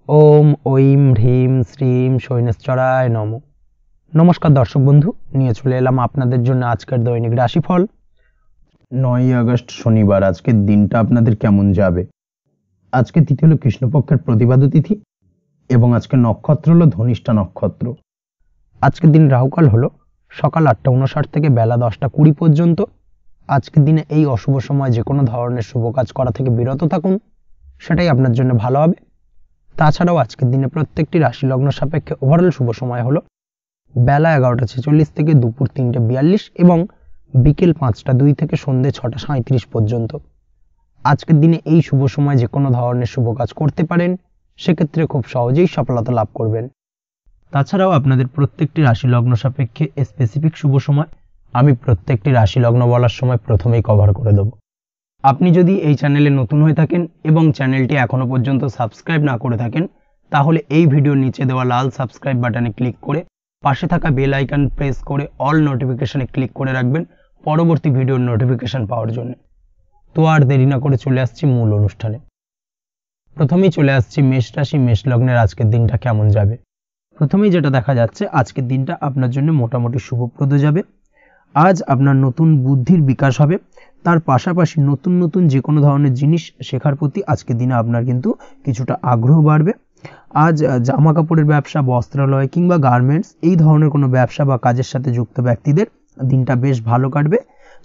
ওম ঐম হ্রিম শ্রীম শৈনেশ্বরায় নম। নমস্কার দর্শক বন্ধু, নিয়ে চলে এলাম আপনাদের জন্য আজকের দৈনিক রাশিফল। 9ই আগস্ট শনিবার। আজকের দিনটা আপনাদের কেমন যাবে? আজকে তিথি হলো কৃষ্ণপক্ষের প্রতিবাদী তিথি এবং আজকে নক্ষত্র হলো ধনিষ্ঠা নক্ষত্র। আজকের দিন রাহুকাল হলো সকাল 8:59 থেকে বেলা 10:20 পর্যন্ত। আজকের দিনে এই অশুভ সময় যে কোনো ধরনের শুভ কাজ করা থেকে বিরত থাকুন, সেটাই আপনার জন্য ভালো হবে। তাছাড়াও আজকের দিনে প্রত্যেকটি রাশি লগ্ন সাপেক্ষে ওভারঅল শুভ সময় হলো বেলা 11:46 থেকে দুপুর 3:42 এবং বিকেল 5:02 থেকে সন্ধ্যে 6:37 পর্যন্ত। আজকের দিনে এই শুভ সময় যে কোনো ধরনের শুভ কাজ করতে পারেন, সেক্ষেত্রে খুব সহজেই সফলতা লাভ করবেন। তাছাড়াও আপনাদের প্রত্যেকটি রাশি লগ্ন সাপেক্ষে স্পেসিফিক শুভ সময় আমি প্রত্যেকটি রাশি লগ্ন বলার সময় প্রথমেই কভার করে দেব। আপনি যদি এই চ্যানেলে নতুন হয়ে থাকেন এবং চ্যানেলটি এখনো পর্যন্ত সাবস্ক্রাইব না করে থাকেন, তাহলে এই ভিডিওর নিচে দেওয়া লাল সাবস্ক্রাইব বাটনে ক্লিক করে পাশে থাকা বেল আইকন প্রেস করে অল নোটিফিকেশনে ক্লিক করে রাখবেন পরবর্তী ভিডিওর নোটিফিকেশন পাওয়ার জন্য। তো আর দেরি না করে চলে আসছি মূল অনুষ্ঠানে। প্রথমেই চলে আসছি মেষ রাশি মেষ লগ্নের আজকের দিনটা কেমন যাবে। প্রথমেই যেটা দেখা যাচ্ছে, আজকের দিনটা আপনার জন্য মোটামুটি শুভপ্রদ যাবে। আজ আপনার নতুন বুদ্ধির বিকাশ হবে, তার পাশাপাশি নতুন নতুন যে কোনো ধরনের জিনিস শেখার প্রতি আজকের দিনে আপনার কিন্তু কিছুটা আগ্রহ বাড়বে। আজ জামা কাপড়ের ব্যবসা, বস্ত্রালয় কিংবা গার্মেন্টস এই ধরনের কোনো ব্যবসা বা কাজের সাথে যুক্ত ব্যক্তিদের দিনটা বেশ ভালো কাটবে।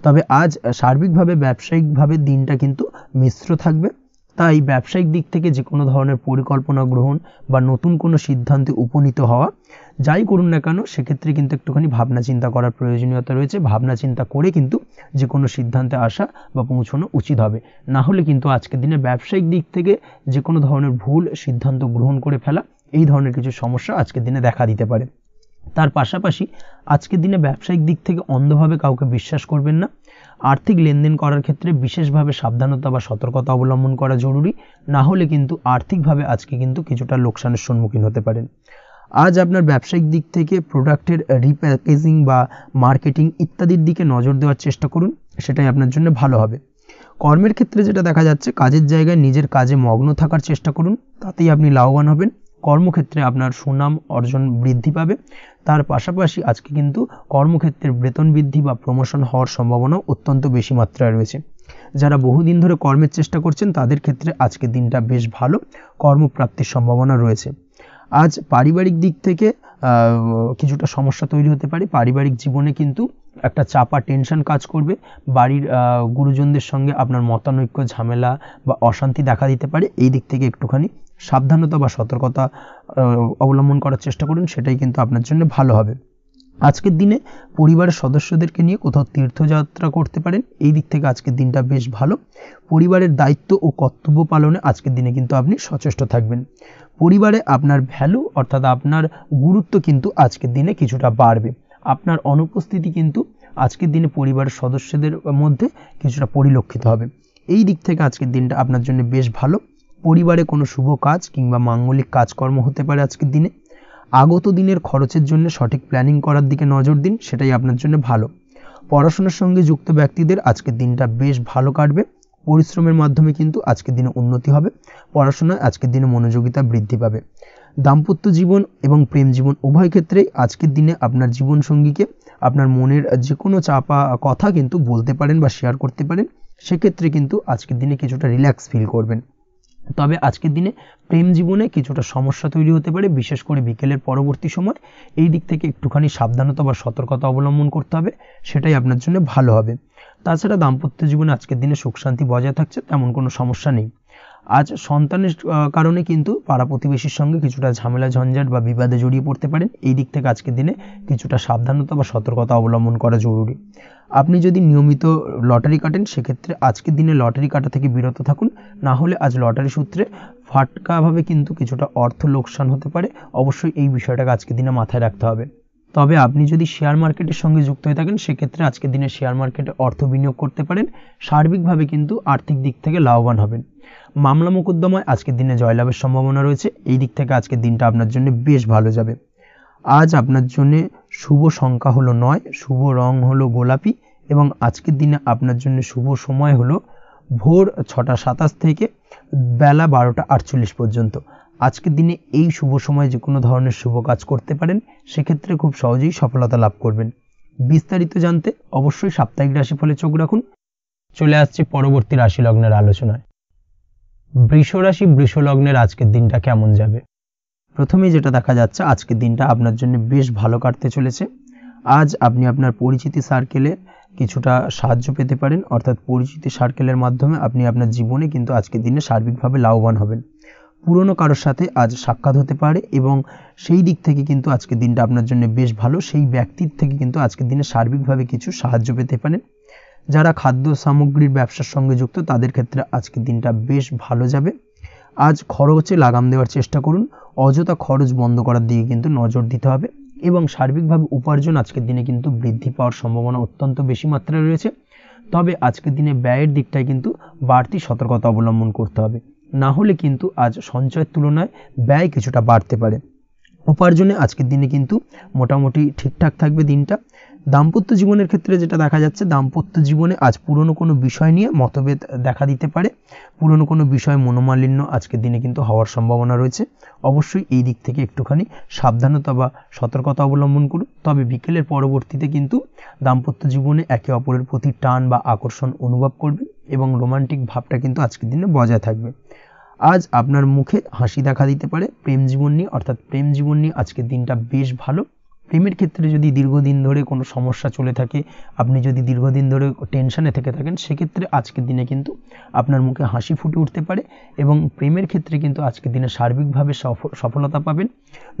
তবে আজ সার্বিকভাবে ব্যবসায়িকভাবে দিনটা কিন্তু মিশ্র থাকবে। তাই ব্যবসায়িক দিক থেকে যে কোনো ধরনের পরিকল্পনা গ্রহণ বা নতুন কোনো সিদ্ধান্তে উপনীত হওয়া, যাই করুন না কেন, সেক্ষেত্রে কিন্তু একটুখানি ভাবনা চিন্তা করার প্রয়োজনীয়তা রয়েছে। ভাবনা চিন্তা করে কিন্তু যে কোনো সিদ্ধান্তে আসা বা পৌঁছানো উচিত হবে। না হলে কিন্তু আজকের দিনে ব্যবসায়িক দিক থেকে যে কোনো ধরনের ভুল সিদ্ধান্ত গ্রহণ করে ফেলা, এই ধরনের কিছু সমস্যা আজকের দিনে দেখা দিতে পারে। তার পাশাপাশি আজকের দিনে ব্যবসায়িক দিক থেকে অন্ধভাবে কাউকে বিশ্বাস করবেন না। আর্থিক লেনদেন করার ক্ষেত্রে বিশেষভাবে সাবধানতা বা সতর্কতা অবলম্বন করা জরুরি, না হলে কিন্তু আর্থিকভাবে আজকে কিন্তু কিছুটা লোকসানের সম্মুখীন হতে পারেন। আজ আপনার ব্যবসায়িক দিক থেকে প্রোডাক্টের রিপ্যাকেজিং বা মার্কেটিং ইত্যাদির দিকে নজর দেওয়ার চেষ্টা করুন, সেটাই আপনার জন্য ভালো হবে। কর্মের ক্ষেত্রে যেটা দেখা যাচ্ছে, কাজের জায়গায় নিজের কাজে মগ্ন থাকার চেষ্টা করুন, তাতেই আপনি লাভবান হবেন। কর্মক্ষেত্রে আপনার সুনাম অর্জন বৃদ্ধি পাবে। তার পাশাপাশি আজকে কিন্তু কর্মক্ষেত্রের বেতন বৃদ্ধি বা প্রমোশন হওয়ার সম্ভাবনাও অত্যন্ত বেশি মাত্রায় রয়েছে। যারা বহুদিন ধরে কর্মের চেষ্টা করছেন, তাদের ক্ষেত্রে আজকের দিনটা বেশ ভালো, কর্মপ্রাপ্তির সম্ভাবনা রয়েছে। আজ পারিবারিক দিক থেকে কিছুটা সমস্যা তৈরি হতে পারে। পারিবারিক জীবনে কিন্তু একটা চাপা টেনশন কাজ করবে। বাড়ির গুরুজনদের সঙ্গে আপনার মতানৈক্য, ঝামেলা বা অশান্তি দেখা দিতে পারে। এই দিক থেকে একটুখানি সাবধানতা বা সতর্কতা অবলম্বন করার চেষ্টা করুন, সেটাই কিন্তু আপনার জন্য ভালো হবে। আজকের দিনে পরিবারের সদস্যদেরকে নিয়ে কোথাও তীর্থযাত্রা করতে পারেন। এই দিক থেকে আজকের দিনটা বেশ ভালো। পরিবারের দায়িত্ব ও কর্তব্য পালনে আজকের দিনে কিন্তু আপনি সচেষ্ট থাকবেন। পরিবারে আপনার ভ্যালু অর্থাৎ আপনার গুরুত্ব কিন্তু আজকের দিনে কিছুটা বাড়বে। আপনার অনুপস্থিতি কিন্তু আজকের দিনে পরিবারের সদস্যদের মধ্যে কিছুটা পরিলক্ষিত হবে। এই দিক থেকে আজকের দিনটা আপনার জন্য বেশ ভালো। পরিবারে কোনো শুভ কাজ কিংবা মাঙ্গলিক কাজকর্ম হতে পারে আজকের দিনে। আগত দিনের খরচের জন্য সঠিক প্ল্যানিং করার দিকে নজর দিন, সেটাই আপনার জন্য ভালো। পড়াশোনার সঙ্গে যুক্ত ব্যক্তিদের আজকের দিনটা বেশ ভালো কাটবে। পরিশ্রমের মাধ্যমে কিন্তু আজকের দিনে উন্নতি হবে। পড়াশোনায় আজকের দিনে মনোযোগিতা বৃদ্ধি পাবে। দাম্পত্য জীবন এবং প্রেম জীবন উভয় ক্ষেত্রেই আজকের দিনে আপনার জীবনসঙ্গীকে আপনার মনের যে কোনো চাপা কথা কিন্তু বলতে পারেন বা শেয়ার করতে পারেন। সেক্ষেত্রে কিন্তু আজকের দিনে কিছুটা রিল্যাক্স ফিল করবেন। তবে আজকের দিনে প্রেম জীবনে কিছুটা সমস্যা তৈরি হতে পারে, বিশেষ করে বিকেলের পরবর্তী সময়। এই দিক থেকে একটুখানি সাবধানতা বা সতর্কতা অবলম্বন করতে হবে, সেটাই আপনার জন্য ভালো হবে। তাছাড়া দাম্পত্য জীবনে আজকের দিনে সুখ শান্তি বজায় থাকছে, তেমন কোনো সমস্যা নেই। আজ সন্তানের কারণে কিন্তু পাড়া প্রতিবেশীর সঙ্গে কিছুটা ঝামেলা ঝঞ্ঝাট বা বিবাদে জড়িয়ে পড়তে পারেন। এই দিক থেকে আজকের দিনে কিছুটা সাবধানতা বা সতর্কতা অবলম্বন করা জরুরি। আপনি যদি নিয়মিত লটারি কাটেন, সেক্ষেত্রে আজকের দিনে লটারি কাটা থেকে বিরত থাকুন, না হলে আজ লটারি সূত্রে ফাটকাভাবে কিন্তু কিছুটা অর্থ লোকসান হতে পারে। অবশ্যই এই বিষয়টাকে আজকের দিনে মাথায় রাখতে হবে। তবে আপনি যদি শেয়ার মার্কেটের সঙ্গে যুক্ত হয়ে থাকেন, সেক্ষেত্রে আজকের দিনে শেয়ার মার্কেটে অর্থ বিনিয়োগ করতে পারেন। সার্বিকভাবে কিন্তু আর্থিক দিক থেকে লাভবান হবেন। মামলা মোকদ্দমায় আজকের দিনে জয়লাভের সম্ভাবনা রয়েছে। এই দিক থেকে আজকের দিনটা আপনার জন্য বেশ ভালো যাবে। আজ আপনার জন্য শুভ সংখ্যা হলো 9, শুভ রং হলো গোলাপি এবং আজকের দিনে আপনার জন্য শুভ সময় হলো ভোর 6:27 থেকে বেলা 12:48 পর্যন্ত। আজকের দিনে এই শুভ সময়ে যে কোনো ধরনের শুভ কাজ করতে পারেন, সেক্ষেত্রে খুব সহজেই সফলতা লাভ করবেন। বিস্তারিত জানতে অবশ্যই সাপ্তাহিক রাশিফলে চোখ রাখুন। চলে আসছে পরবর্তী রাশি লগ্নের আলোচনায়। বৃষ রাশি বৃষ লগ্নের আজকের দিনটা কেমন যাবে? প্রথমেই যেটা দেখা যাচ্ছে, আজকের দিনটা আপনার জন্য বেশ ভালো কাটতে চলেছে। আজ আপনি আপনার পরিচিতি সার্কেলে কিছুটা সাহায্য পেতে পারেন, অর্থাৎ পরিচিতি সার্কেলের মাধ্যমে আপনি আপনার জীবনে কিন্তু আজকের দিনে সার্বিকভাবে লাভবান হবেন। পুরনো কারোর সাথে আজ সাক্ষাৎ হতে পারে এবং সেই দিক থেকে কিন্তু আজকের দিনটা আপনার জন্য বেশ ভালো। সেই ব্যক্তির থেকে কিন্তু আজকের দিনে সার্বিকভাবে কিছু সাহায্য পেতে পারেন। যারা খাদ্য সামগ্রীর ব্যবসার সঙ্গে যুক্ত, তাদের ক্ষেত্রে আজকের দিনটা বেশ ভালো যাবে। আজ খরচে লাগাম দেওয়ার চেষ্টা করুন, অযথা খরচ বন্ধ করার দিকে কিন্তু নজর দিতে হবে এবং সার্বিকভাবে উপার্জন আজকের দিনে কিন্তু বৃদ্ধি পাওয়ার সম্ভাবনা অত্যন্ত বেশি মাত্রায় রয়েছে। তবে আজকের দিনে ব্যয়ের দিকটায় কিন্তু বাড়তি সতর্কতা অবলম্বন করতে হবে, না হলে কিন্তু আজ সঞ্চয়ের তুলনায় ব্যয় কিছুটা বাড়তে পারে। উপার্জনে আজকের দিনে কিন্তু মোটামুটি ঠিকঠাক থাকবে দিনটা। দাম্পত্য জীবনের ক্ষেত্রে যেটা দেখা যাচ্ছে, দাম্পত্য জীবনে আজ পুরনো কোনো বিষয় নিয়ে মতভেদ দেখা দিতে পারে, পুরনো কোনো বিষয়ে মনোমালিন্য আজকের দিনে কিন্তু হওয়ার সম্ভাবনা রয়েছে। অবশ্যই এই দিক থেকে একটুখানি সাবধানতা বা সতর্কতা অবলম্বন করুন। তবে বিকেলের পরবর্তীতে কিন্তু দাম্পত্য জীবনে একে অপরের প্রতি টান বা আকর্ষণ অনুভব করবে এবং রোমান্টিক ভাবটা কিন্তু আজকের দিনে বজায় থাকবে। আজ আপনার মুখে হাসি দেখা দিতে পারে। প্রেম জীবন নিয়ে, অর্থাৎ প্রেম জীবন নিয়ে আজকের দিনটা বেশ ভালো। প্রেমের ক্ষেত্রে যদি দীর্ঘদিন ধরে কোনো সমস্যা চলে থাকে, আপনি যদি দীর্ঘদিন ধরে টেনশনে থেকে থাকেন, সেক্ষেত্রে আজকের দিনে কিন্তু আপনার মুখে হাসি ফুটে উঠতে পারে এবং প্রেমের ক্ষেত্রে কিন্তু আজকের দিনে সার্বিকভাবে সফলতা পাবেন।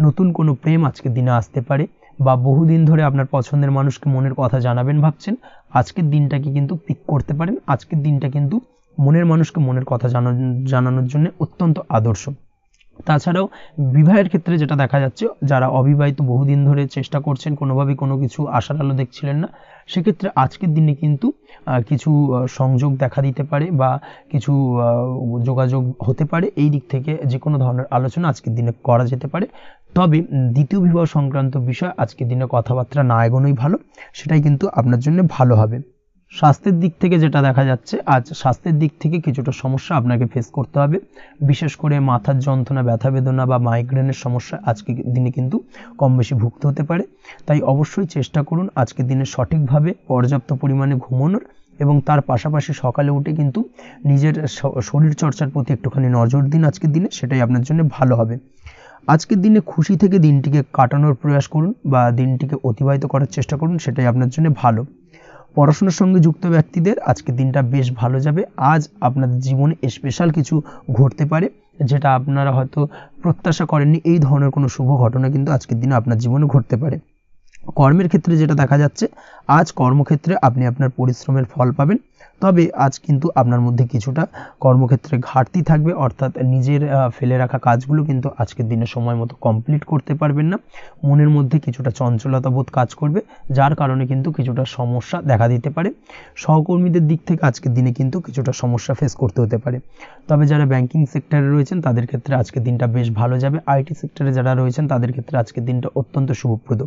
নতুন কোনো প্রেম আজকের দিনে আসতে পারে, বা বহুদিন ধরে আপনার পছন্দের মানুষকে মনের কথা জানাবেন ভাবছেন, আজকের দিনটাকে কিন্তু পিক করতে পারেন। আজকের দিনটা কিন্তু মনের মানুষকে মনের কথা জানানোর জন্য অত্যন্ত আদর্শ। তাছাড়াও বিবাহের ক্ষেত্রে যেটা দেখা যাচ্ছে, যারা অবিবাহিত বহুদিন ধরে চেষ্টা করছেন, কোনোভাবেই কোনো কিছু আশার আলো দেখছিলেন না, সেক্ষেত্রে আজকের দিনে কিন্তু কিছু সংযোগ দেখা দিতে পারে বা কিছু যোগাযোগ হতে পারে। এই দিক থেকে যে কোনো ধরনের আলোচনা আজকের দিনে করা যেতে পারে। তবে দ্বিতীয় বিবাহ সংক্রান্ত বিষয় আজকের দিনে কথাবার্তা না এগোনোই ভালো, সেটাই কিন্তু আপনার জন্য ভালো হবে। স্বাস্থ্যের দিক থেকে যেটা দেখা যাচ্ছে, আজ স্বাস্থ্যের দিক থেকে কিছুটা সমস্যা আপনাকে ফেস করতে হবে। বিশেষ করে মাথার যন্ত্রণা, ব্যথা বেদনা বা মাইগ্রেনের সমস্যা আজকের দিনে কিন্তু কম বেশি ভুগতে হতে পারে। তাই অবশ্যই চেষ্টা করুন আজকের দিনে সঠিকভাবে পর্যাপ্ত পরিমাণে ঘুমানোর এবং তার পাশাপাশি সকালে উঠে কিন্তু নিজের শরীর চর্চার প্রতি একটুখানি নজর দিন আজকের দিনে, সেটাই আপনার জন্য ভালো হবে। আজকের দিনে খুশি থেকে দিনটিকে কাটানোর প্রয়াস করুন বা দিনটিকে অতিবাহিত করার চেষ্টা করুন, সেটাই আপনার জন্য ভালো। পড়াশোনার সঙ্গে যুক্ত ব্যক্তিদের আজকের দিনটা বেশ ভালো যাবে। আজ আপনাদের জীবনে স্পেশাল কিছু ঘটতে পারে, যেটা আপনারা হয়তো প্রত্যাশা করেননি। এই ধরনের কোনো শুভ ঘটনা কিন্তু আজকের দিনে আপনার জীবনে ঘটতে পারে। কর্মের ক্ষেত্রে যেটা দেখা যাচ্ছে, আজ কর্মক্ষেত্রে আপনি আপনার পরিশ্রমের ফল পাবেন। তবে আজ কিন্তু আপনার মধ্যে কিছুটা কর্মক্ষেত্রে ঘাটতি থাকবে, অর্থাৎ নিজের ফেলে রাখা কাজগুলো কিন্তু আজকের দিনে সময় মতো কমপ্লিট করতে পারবেন না। মনের মধ্যে কিছুটা চঞ্চলতা বোধ কাজ করবে, যার কারণে কিন্তু কিছুটা সমস্যা দেখা দিতে পারে। সহকর্মীদের দিক থেকে আজকের দিনে কিন্তু কিছুটা সমস্যা ফেস করতে হতে পারে। তবে যারা ব্যাংকিং সেক্টরে রয়েছেন, তাদের ক্ষেত্রে আজকের দিনটা বেশ ভালো যাবে। আইটি সেক্টরে যারা রয়েছেন, তাদের ক্ষেত্রে আজকের দিনটা অত্যন্ত শুভপ্রদ।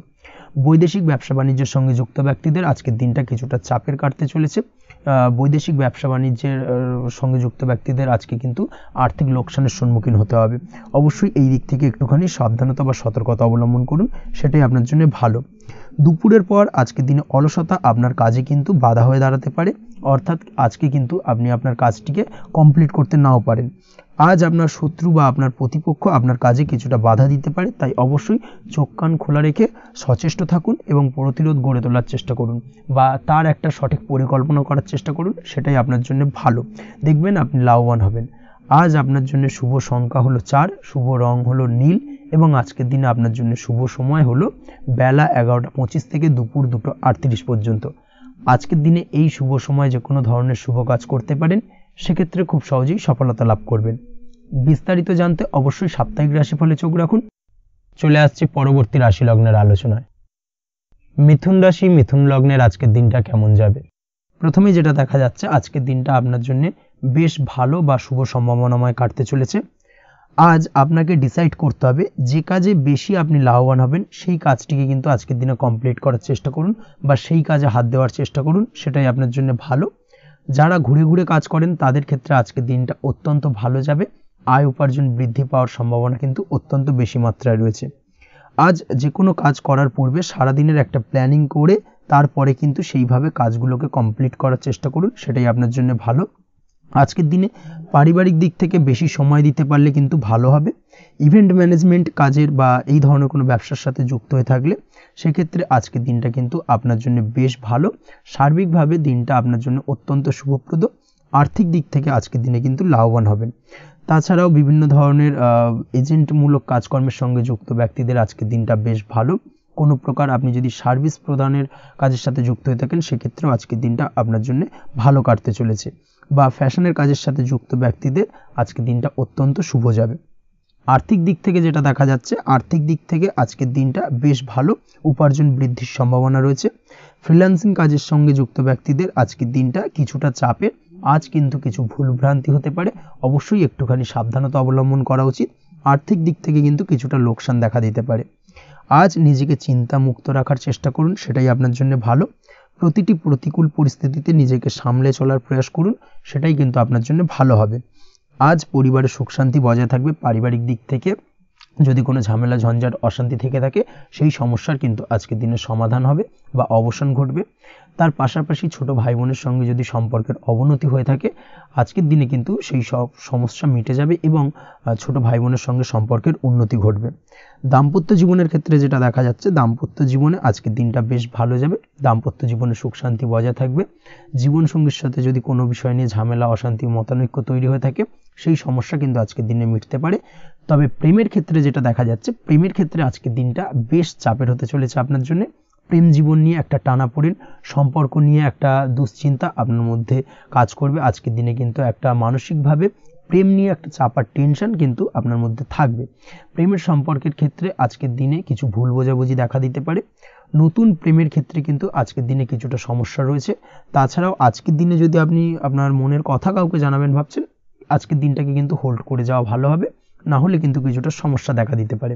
বৈদেশিক ব্যবসা বাণিজ্যের সঙ্গে যুক্ত ব্যক্তিদের আজকের দিনটা কিছুটা চাপের কাটতে চলেছে। বৈদেশিক ব্যবসা বাণিজ্যের সঙ্গে যুক্ত ব্যক্তিদের আজকে কিন্তু আর্থিক লোকসানের সম্মুখীন হতে হবে। অবশ্যই এই দিক থেকে একটুখানি সাবধানতা বা সতর্কতা অবলম্বন করুন, সেটাই আপনার জন্য ভালো। দুপুরের পর আজকের দিনে অলসতা আপনার কাজে কিন্তু বাধা হয়ে দাঁড়াতে পারে, অর্থাৎ আজকে কিন্তু আপনি আপনার কাজটিকে কমপ্লিট করতে নাও পারেন। আজ আপনার শত্রু বা আপনার প্রতিপক্ষ আপনার কাজে কিছুটা বাধা দিতে পারে, তাই অবশ্যই চোখ কান খোলা রেখে সচেষ্ট থাকুন এবং প্রতিরোধ গড়ে তোলার চেষ্টা করুন বা তার একটা সঠিক পরিকল্পনা করার চেষ্টা করুন, সেটাই আপনার জন্য ভালো। দেখবেন আপনি লাভবান হবেন। আজ আপনার জন্য শুভ সংখ্যা হলো 4, শুভ রং হলো নীল এবং আজকের দিনে আপনার জন্য শুভ সময় হলো বেলা 11:25 থেকে দুপুর 2:38 পর্যন্ত। আজকের দিনে এই শুভ সময় যে কোনো ধরনের শুভ কাজ করতে পারেন, সেক্ষেত্রে খুব সহজেই সফলতা লাভ করবেন। বিস্তারিত জানতে অবশ্যই সাপ্তাহিক রাশিফলে চোখ রাখুন। চলে আসছে পরবর্তী রাশি লগ্নের আলোচনায়। মিথুন রাশি মিথুন লগ্নের আজকের দিনটা কেমন যাবে? প্রথমে যেটা দেখা যাচ্ছে, আজকের দিনটা আপনার জন্য বেশ ভালো বা শুভ সম্ভাবনাময় কাটতে চলেছে। আজ আপনাকে ডিসাইড করতে হবে যে কাজে বেশি আপনি লাভবান হবেন, সেই কাজটিকে কিন্তু আজকের দিনে কমপ্লিট করার চেষ্টা করুন বা সেই কাজে হাত দেওয়ার চেষ্টা করুন, সেটাই আপনার জন্য ভালো। যারা ঘুরে ঘুরে কাজ করেন, তাদের ক্ষেত্রে আজকের দিনটা অত্যন্ত ভালো যাবে। আয় উপার্জন বৃদ্ধি পাওয়ার সম্ভাবনা কিন্তু অত্যন্ত বেশি মাত্রায় রয়েছে। আজ যে কোনো কাজ করার পূর্বে সারাদিনের একটা প্ল্যানিং করে তারপরে কিন্তু সেইভাবে কাজগুলোকে কমপ্লিট করার চেষ্টা করুন, সেটাই আপনার জন্য ভালো। আজকের দিনে পারিবারিক দিক থেকে বেশি সময় দিতে পারলে কিন্তু ভালো হবে। ইভেন্ট ম্যানেজমেন্ট কাজের বা এই ধরনের কোনো ব্যবসার সাথে যুক্ত হয়ে থাকলে সেক্ষেত্রে আজকের দিনটা কিন্তু আপনার জন্য বেশ ভালো। সার্বিকভাবে দিনটা আপনার জন্য অত্যন্ত শুভপ্রদ। আর্থিক দিক থেকে আজকের দিনে কিন্তু লাভবান হবেন। তাছাড়াও বিভিন্ন ধরনের এজেন্টমূলক কাজকর্মের সঙ্গে যুক্ত ব্যক্তিদের আজকের দিনটা বেশ ভালো। কোনো প্রকার আপনি যদি সার্ভিস প্রদানের কাজের সাথে যুক্ত হয়ে থাকেন সেক্ষেত্রেও আজকের দিনটা আপনার জন্য ভালো কাটতে চলেছে। বা ফ্যাশনের কাজের সাথে যুক্ত ব্যক্তিদের আজকের দিনটা অত্যন্ত শুভ যাবে। আর্থিক দিক থেকে যেটা দেখা যাচ্ছে, আর্থিক দিক থেকে আজকের দিনটা বেশ ভালো, উপার্জন বৃদ্ধির সম্ভাবনা রয়েছে। ফ্রিল্যান্সিং কাজের সঙ্গে যুক্ত ব্যক্তিদের আজকের দিনটা কিছুটা চাপের। আজ কিন্তু কিছু ভুলভ্রান্তি হতে পারে, অবশ্যই একটুখানি সাবধানতা অবলম্বন করা উচিত। আর্থিক দিক থেকে কিন্তু কিছুটা লোকসান দেখা দিতে পারে। আজ নিজেকে চিন্তা মুক্ত রাখার চেষ্টা করুন, সেটাই আপনার জন্য ভালো। প্রতিটি প্রতিকূল পরিস্থিতিতে নিজেকে সামলে চলার প্রয়াস করুন, সেটাই কিন্তু আপনার জন্য ভালো হবে। আজ পরিবারে সুখ শান্তি বজায় থাকবে। পারিবারিক দিক থেকে যদি কোনো ঝামেলা ঝঞ্ঝাট অশান্তি থেকে থাকে সেই সমস্যার কিন্তু আজকের দিনে সমাধান হবে বা অবসান ঘটবে। তার পাশাপাশি ছোট ভাই বোনের সঙ্গে যদি সম্পর্কের অবনতি হয়ে থাকে আজকের দিনে কিন্তু সেই সব সমস্যা মিটে যাবে এবং ছোট ভাই বোনের সঙ্গে সম্পর্কের উন্নতি ঘটবে। দাম্পত্য জীবনের ক্ষেত্রে যেটা দেখা যাচ্ছে, দাম্পত্য জীবনে আজকের দিনটা বেশ ভালো যাবে। দাম্পত্য জীবনে সুখ শান্তি বজায় থাকবে। জীবনসঙ্গীর সাথে যদি কোনো বিষয় নিয়ে ঝামেলা অশান্তি মতানৈক্য তৈরি হয়ে থাকে সেই সমস্যা কিন্তু আজকের দিনে মিটতে পারে। তবে প্রেমের ক্ষেত্রে যেটা দেখা যাচ্ছে, প্রেমের ক্ষেত্রে আজকের দিনটা বেশ চাপের হতে চলেছে আপনার জন্য। প্রেম জীবন নিয়ে একটা টানাপোড়েন, সম্পর্ক নিয়ে একটা দুশ্চিন্তা আপনার মধ্যে কাজ করবে। আজকের দিনে কিন্তু একটা মানসিকভাবে প্রেম নিয়ে একটা চাপার টেনশন কিন্তু আপনার মধ্যে থাকবে। প্রেমের সম্পর্কের ক্ষেত্রে আজকের দিনে কিছু ভুল বোঝাবুঝি দেখা দিতে পারে। নতুন প্রেমের ক্ষেত্রে কিন্তু আজকের দিনে কিছুটা সমস্যা রয়েছে। তাছাড়াও আজকের দিনে যদি আপনি আপনার মনের কথা কাউকে জানাবেন ভাবছেন, আজকের দিনটাকে কিন্তু হোল্ড করে যাওয়া ভালো হবে, না হলে কিন্তু কিছুটা সমস্যা দেখা দিতে পারে।